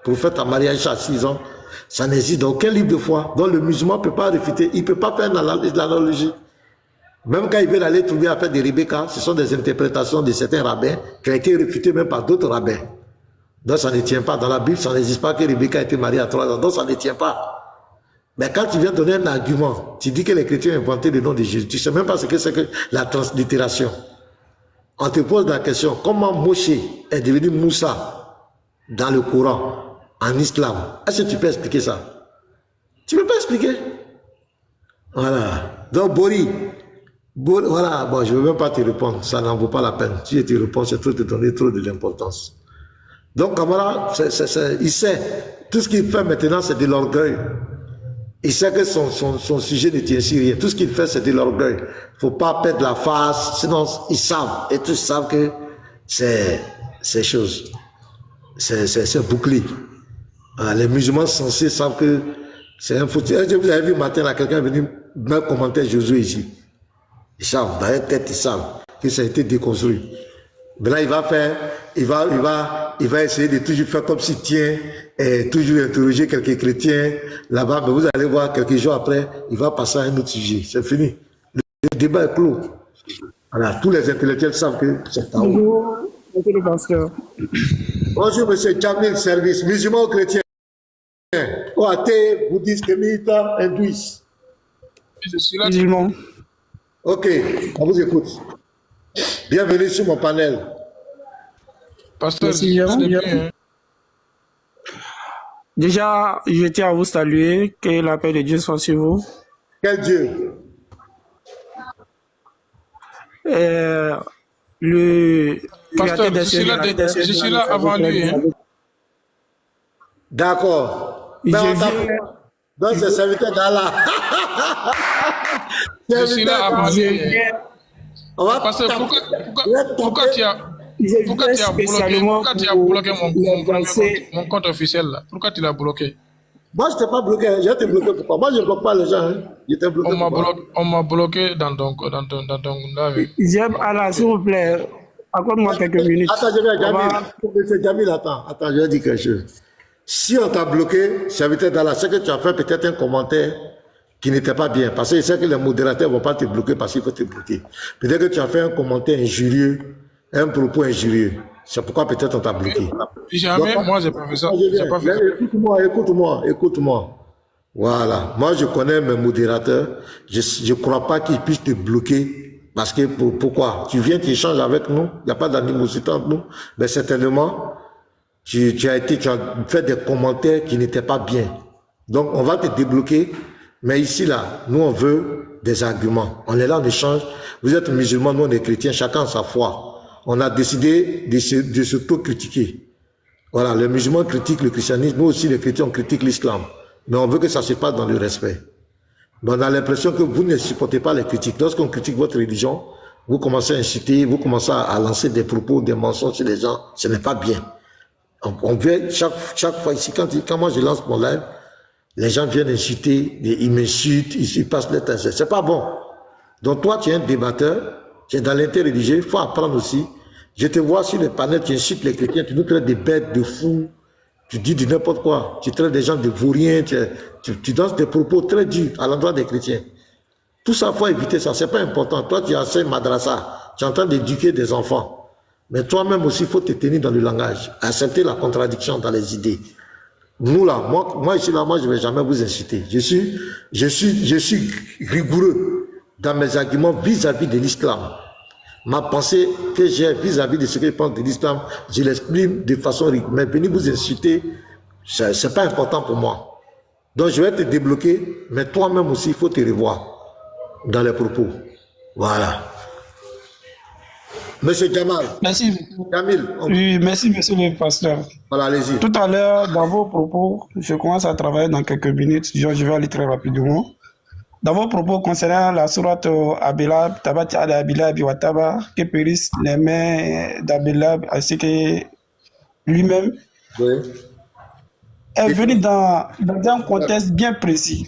prophète a marié Aïcha à 6 ans, ça n'existe dans aucun livre de foi, dont le musulman ne peut pas réfuter, il ne peut pas faire l'analogie. Même quand il veut aller trouver affaire de Rebecca, ce sont des interprétations de certains rabbins qui ont été réfutées même par d'autres rabbins. Donc ça ne tient pas. Dans la Bible, ça n'existe pas que Rebecca a été mariée à 3 ans. Donc ça ne tient pas. Mais quand tu viens donner un argument, tu dis que les chrétiens ont inventé le nom de Jésus. Tu ne sais même pas ce que c'est que la translittération. On te pose la question, comment Moshe est devenu Moussa dans le Coran, en islam? Est-ce que tu peux expliquer ça? Tu ne peux pas expliquer. Voilà. Donc voilà, bon, je ne veux même pas te répondre. Ça n'en vaut pas la peine. Si je te réponds, c'est trop te donner trop de l'importance. Donc, Kamara, il sait, tout ce qu'il fait maintenant, c'est de l'orgueil. Il sait que son sujet ne tient sur rien. Tout ce qu'il fait, c'est de l'orgueil. Il ne faut pas perdre la face, sinon ils savent. Et tous savent que c'est chose. C'est bouclé. Les musulmans sensés savent que c'est un foutu. Vous avez vu matin, là, quelqu'un est venu me commenter Josué ici. Ils savent, dans leur tête, ils savent que ça a été déconstruit. Mais là, il va essayer de toujours faire comme s'il tient, et toujours interroger quelques chrétiens là-bas. Mais vous allez voir, quelques jours après, il va passer à un autre sujet. C'est fini. Le débat est clos. Voilà, tous les intellectuels savent que c'est en haut. Bonjour, le pasteur. Bonjour, monsieur Jamil, service musulman ou chrétien, ou athée, bouddhiste, kémita, hindouiste. Je suis là. Musulman. Ok, on vous écoute. Bienvenue sur mon panel. Pasteur, déjà, je tiens à vous saluer. Que la paix de Dieu soit sur vous. Quel Dieu? Pasteur, je suis là avant lui. Hein. D'accord. Donc, c'est serviteur d'Allah. Je suis là à parler. On va Parce que pourquoi tu as bloqué mon compte officiel là? Pourquoi tu l'as bloqué? Moi, je t'ai pas bloqué. Je t'ai bloqué pourquoi? Moi, je ne bloque pas les gens. Hein. Je t'ai bloqué. On m'a bloqué dans ton live. J'aime Allah, s'il vous plaît. Accorde-moi quelques minutes. Attends, je vais Jamil. Jamil, attends, je vais dire quelque chose. Si on t'a bloqué, serviteur d'Allah, c'est que tu as fait peut-être un commentaire qui n'était pas bien. Parce que je sais que les modérateurs ne vont pas te bloquer parce qu'il faut te bloquer. Peut-être que tu as fait un commentaire injurieux, un propos injurieux. C'est pourquoi peut-être on t'a bloqué. Jamais, moi, j'ai pas fait ça. Écoute-moi. Voilà. Moi, je connais mes modérateurs. Je ne crois pas qu'ils puissent te bloquer. Parce que pourquoi? Tu viens, tu échanges avec nous. Il n'y a pas d'animosité entre nous. Mais certainement, tu as fait des commentaires qui n'étaient pas bien. Donc, on va te débloquer. Mais ici, là, nous, on veut des arguments. On est là en échange. Vous êtes musulmans, nous, on est chrétiens. Chacun a sa foi. On a décidé de s'auto-critiquer. Voilà, les musulmans critiquent le christianisme. Nous aussi, les chrétiens, on critique l'islam. Mais on veut que ça se passe dans le respect. Mais on a l'impression que vous ne supportez pas les critiques. Lorsqu'on critique votre religion, vous commencez à inciter, vous commencez à lancer des propos, des mensonges sur les gens. Ce n'est pas bien. On vient chaque fois ici, quand moi je lance mon live, les gens viennent insulter, ils m'insultent, ils passent le temps. C'est pas bon. Donc toi, tu es un débatteur, tu es dans l'interreligieux, il faut apprendre aussi. Je te vois sur le panel, tu insultes les chrétiens, tu nous traites de bêtes, de fous, tu dis de n'importe quoi, tu traites des gens de vauriens, tu donnes des propos très durs à l'endroit des chrétiens. Tout ça, il faut éviter ça, c'est pas important. Toi, tu enseignes madrasa, tu es en train d'éduquer des enfants. Mais toi-même aussi, il faut te tenir dans le langage, accepter la contradiction dans les idées. Nous là, moi ici là, moi je ne vais jamais vous inciter. Je suis rigoureux dans mes arguments vis-à-vis de l'islam. Ma pensée que j'ai vis-à-vis de ce que je pense de l'islam, je l'exprime de façon rigoureux. Mais venir vous insulter, c'est pas important pour moi. Donc je vais te débloquer, mais toi-même aussi, il faut te revoir dans les propos. Voilà. Monsieur Jamal. Merci. Jamil. Oui, merci, monsieur le pasteur. Voilà, allez-y. Tout à l'heure, dans vos propos, je commence à travailler dans quelques minutes. Je vais aller très rapidement. Dans vos propos concernant la sourate Abilab, Tabati ala Abilab Wataba, que périssent les mains d'Abilab, ainsi que lui-même, Oui. est venu dans un contexte bien précis.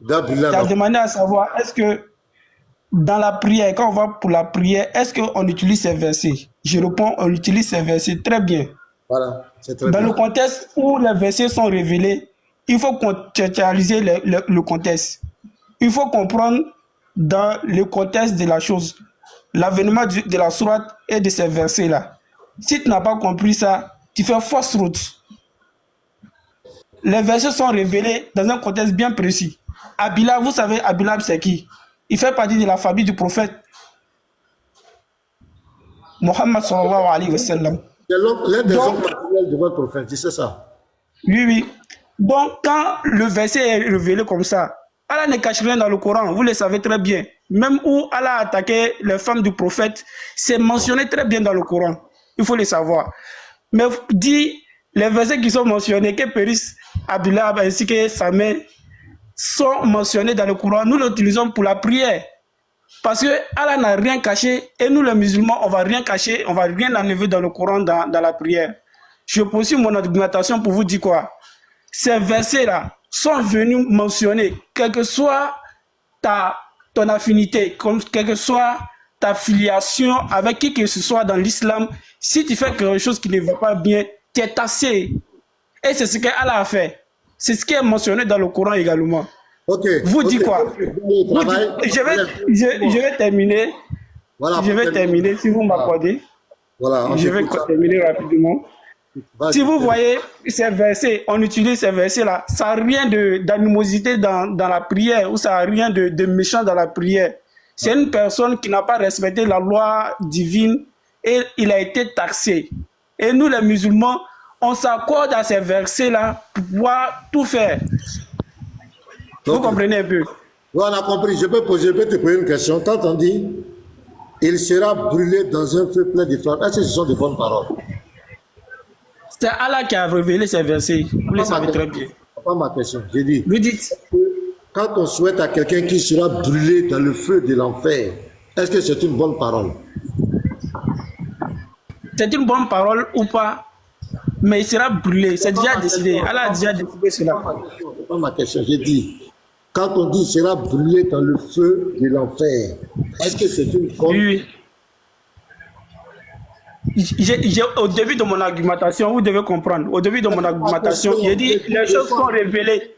Tu as demandé à savoir, est-ce que dans la prière, quand on va pour la prière, est-ce qu'on utilise ces versets? Je réponds, on utilise ces versets très bien. Voilà, c'est très dans bien. Le contexte où les versets sont révélés, il faut contextualiser le contexte. Il faut comprendre dans le contexte de la chose l'avènement de la sourate et de ces versets-là. Si tu n'as pas compris ça, tu fais fausse route. Les versets sont révélés dans un contexte bien précis. Abilab, vous savez, Abilab c'est qui? Il fait partie de la famille du prophète Mohammed sallallahu alayhi wa sallam. C'est l'un des hommes particuliers de votre prophète, c'est ça? Oui. Donc, quand le verset est révélé comme ça, Allah ne cache rien dans le Coran, vous le savez très bien. Même où Allah a attaqué les femmes du prophète, c'est mentionné très bien dans le Coran. Il faut le savoir. Mais dit, les versets qui sont mentionnés, que périssent Abdullah ainsi que sa mère, sont mentionnés dans le Coran. Nous l'utilisons pour la prière. Parce que Allah n'a rien caché et nous les musulmans, on ne va rien cacher, on ne va rien enlever dans le Coran, dans la prière. Je poursuis mon argumentation pour vous dire quoi? Ces versets-là sont venus mentionner, quelle que soit ton affinité, quelle que soit ta filiation avec qui que ce soit dans l'islam, si tu fais quelque chose qui ne va pas bien, tu es tassé. Et c'est ce qu'Allah a fait. C'est ce qui est mentionné dans le Coran également. Vous dites quoi? Je vais terminer. Voilà, je vais terminer si vous m'accordez. Voilà, je vais terminer rapidement. Si vous voyez ces versets, on utilise ces versets-là, ça n'a rien d'animosité dans la prière ou ça n'a rien de méchant dans la prière. C'est une personne qui n'a pas respecté la loi divine et il a été taxé. Et nous les musulmans, on s'accorde à ces versets-là pour pouvoir tout faire. Vous comprenez un peu? Oui, on a compris. Je peux te poser une question. Quand on dit il sera brûlé dans un feu plein de flammes, est-ce que ce sont de bonnes paroles? C'est Allah qui a révélé ces versets. Vous le savez très bien. pas ma question. J'ai dit, Vous dites, quand on souhaite à quelqu'un qui sera brûlé dans le feu de l'enfer, est-ce que c'est une bonne parole? c'est une bonne parole ou pas, mais il sera brûlé. C'est déjà décidé. Allah a déjà décidé cela. C'est pas ma question. J'ai dit, quand on dit il sera brûlé dans le feu de l'enfer, est-ce que c'est une bonne? Oui. Au début de mon argumentation, vous devez comprendre, au début de mon argumentation, j'ai dit les choses sont révélées.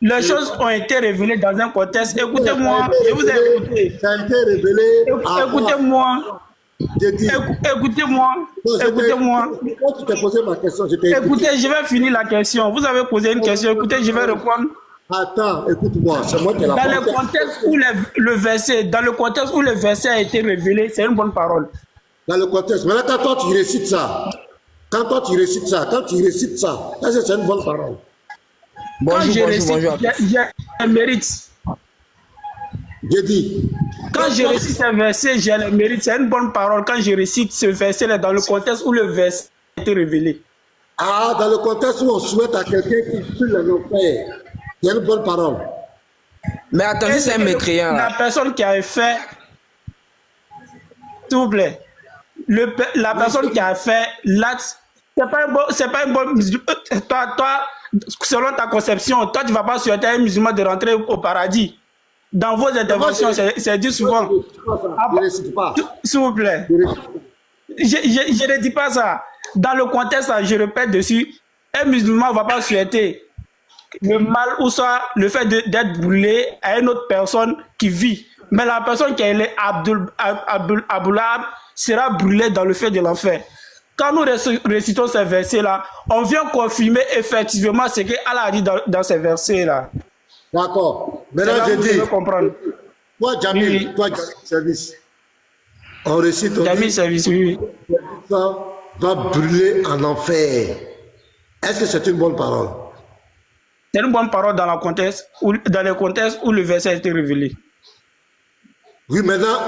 Les choses ont été révélées dans un contexte. Écoutez-moi, je vous ai écouté. Ça a été révélé. Écoutez-moi. Écoutez-moi. Écoutez-moi. Quand tu t'es posé ma question, je t'ai écouté. Écoutez, je vais finir la question. Vous avez posé une question. Écoutez, je vais répondre. Attends, écoute-moi, c'est moi qui ai la Dans parole. le contexte où le verset a été révélé, c'est une bonne parole. Dans le contexte. Maintenant, quand toi tu récites ça, est-ce que c'est une bonne parole? Quand je récite, j'ai le mérite. J'ai dit. Quand je récite ce verset, j'ai le mérite. C'est une bonne parole. Quand je récite ce verset-là, dans le contexte où le verset a été révélé. Ah, dans le contexte où on souhaite à quelqu'un qui brûle l'enfer, c'est une bonne parole. Mais attendez, c'est un mécréant. La personne qui a fait, s'il vous plaît, la personne qui a fait l'acte, c'est pas un bon musulman. Toi, selon ta conception, toi, tu ne vas pas souhaiter à un musulman de rentrer au paradis. Dans vos interventions, c'est dit souvent. Je ne récite pas. S'il vous plaît. Je ne dis pas ça. Dans le contexte, je répète dessus, un musulman ne va pas souhaiter le mal ou soit le fait d'être brûlé à une autre personne qui vit. Mais la personne qui est Aboulab sera brûlée dans le feu de l'enfer. Quand nous récitons ces versets-là, on vient confirmer effectivement ce que Allah a dit dans ces versets-là. D'accord. Maintenant, je dis, toi, Jamil, toi, service. On récite, on Jamil, dit, service, oui. ça va brûler en enfer. Est-ce que c'est une bonne parole? C'est une bonne parole dans le contexte où le verset a été révélé. Oui, maintenant,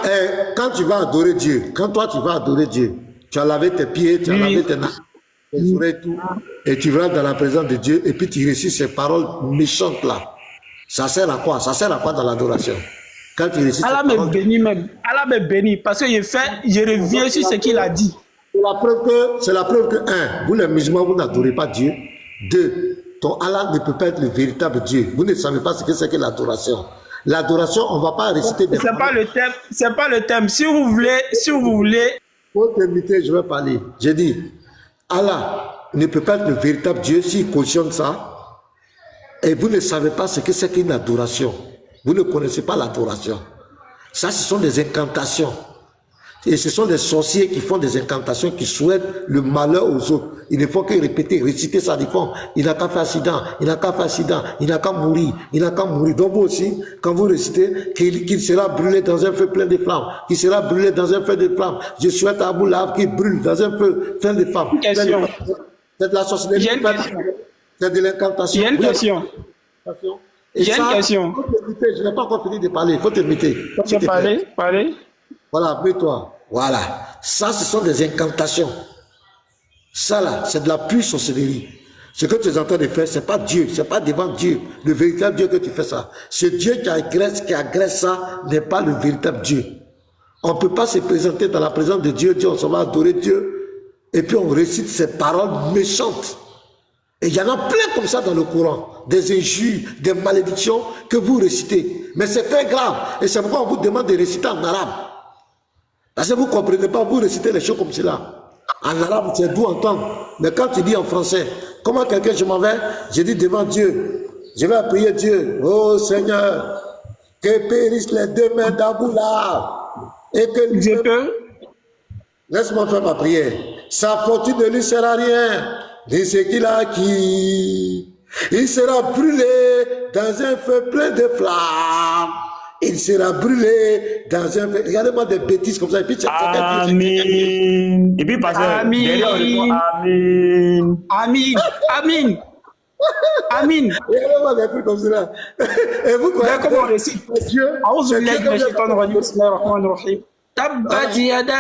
quand tu vas adorer Dieu, quand toi tu vas adorer Dieu, tu as lavé tes pieds, tu as lavé tes mains, tes oreilles, tout, et tu vas dans la présence de Dieu, et puis tu récites ces paroles méchantes là. Ça sert à quoi? Ça sert à quoi dans l'adoration? Quand tu récites Allah me bénit même. Allah me bénit parce que je reviens sur ce qu'il a dit. C'est la preuve que, un, vous les musulmans, vous n'adorez pas Dieu. Deux, ton Allah ne peut pas être le véritable Dieu. Vous ne savez pas ce que c'est que l'adoration. L'adoration, on ne va pas réciter des paroles. C'est pas le thème. Si vous voulez. Pour t'inviter, je vais parler. J'ai dit, Allah ne peut pas être le véritable Dieu s'il cautionne ça. Et vous ne savez pas ce que c'est qu'une adoration. Vous ne connaissez pas l'adoration. Ça, ce sont des incantations. Et ce sont des sorciers qui font des incantations, qui souhaitent le malheur aux autres. Il ne faut que répéter, réciter ça. Ils font, il n'a qu'à faire accident, il n'a qu'à faire accident, il n'a qu'à mourir, il n'a qu'à mourir. Donc vous aussi, quand vous récitez, qu'il sera brûlé dans un feu plein de flammes, qu'il sera brûlé dans un feu de flammes. Je souhaite à Abou Lahab qu'il brûle dans un feu plein de flammes. C'est de la sorcellerie. C'est de l'incantation. J'ai une question. J'ai une question. Je n'ai pas encore fini de parler. Il faut t'inviter. Parler. Voilà, appuie-toi. Voilà. Ça, ce sont des incantations. Ça, là, c'est de la pure sorcellerie. Ce que tu es en train de faire, ce n'est pas Dieu. Ce n'est pas devant Dieu, le véritable Dieu que tu fais ça. Ce Dieu qui agresse ça n'est pas le véritable Dieu. On ne peut pas se présenter dans la présence de Dieu, on s'en va adorer Dieu, et puis on récite ces paroles méchantes. Et il y en a plein comme ça dans le Coran, des injures, des malédictions que vous récitez. Mais c'est très grave. Et c'est pourquoi on vous demande de réciter en arabe. Parce que vous ne comprenez pas, vous récitez les choses comme cela. En arabe, c'est doux entendre. Mais quand tu dis en français, comment quelqu'un, je m'en vais, je dis devant Dieu, je vais prier Dieu, oh Seigneur, que périssent les deux mains d'Abou Lahab. Et que je peux. Laisse-moi faire ma prière. Sa fortune ne lui sert à rien. De ce qu'il a acquis, il sera brûlé dans un feu plein de flammes. Il sera brûlé dans un feu. Regardez-moi des bêtises comme ça. Et puis, Amin. Et puis, parce que Amin. Amin. Amin. Amin. Regardez-moi des trucs comme cela. Et vous croyez comment on récite Dieu? Tabbat yada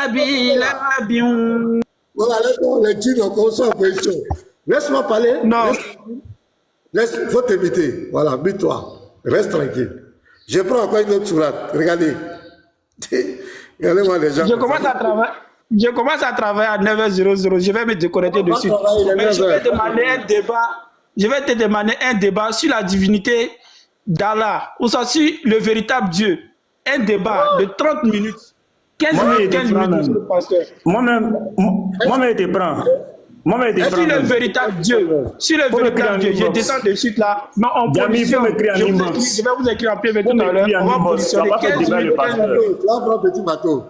abi labin. Voilà, laisse-moi les djinns en position. Laisse-moi parler. Non. Laisse, faut t'éviter. Voilà, mets-toi. Reste tranquille. Je prends encore une autre sourate. Regardez. Regardez-moi les gens. Je commence à travailler à 9h00. Je vais me déconnecter dessus. Mais je vais demander un débat. Je vais te demander un débat sur la divinité d'Allah, ou ça sur le véritable Dieu. Un débat de 30 minutes. 15 minutes sur le pasteur. Moi-même, je te prends. Moi-même, je te prends. Sur le véritable Dieu. Sur le véritable Dieu. Je descends de suite là. Mais en position. Je vais vous écrire en privé tout à l'heure. On va positionner 15 minutes. Petit bateau.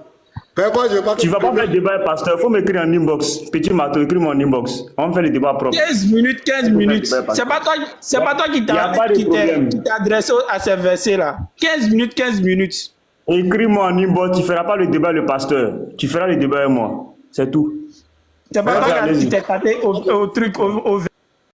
Tu vas pas faire le débat, pasteur. Il faut m'écrire en inbox. Petit matou, écris mon inbox. On fait le débat propre. 15 minutes. C'est pas toi qui t'es adressé à ces versets-là. 15 minutes. Écris-moi en inbox. Tu ne feras pas le débat, le pasteur. Tu feras le débat avec moi. C'est tout. C'est pas toi qui t'es tapé au truc, au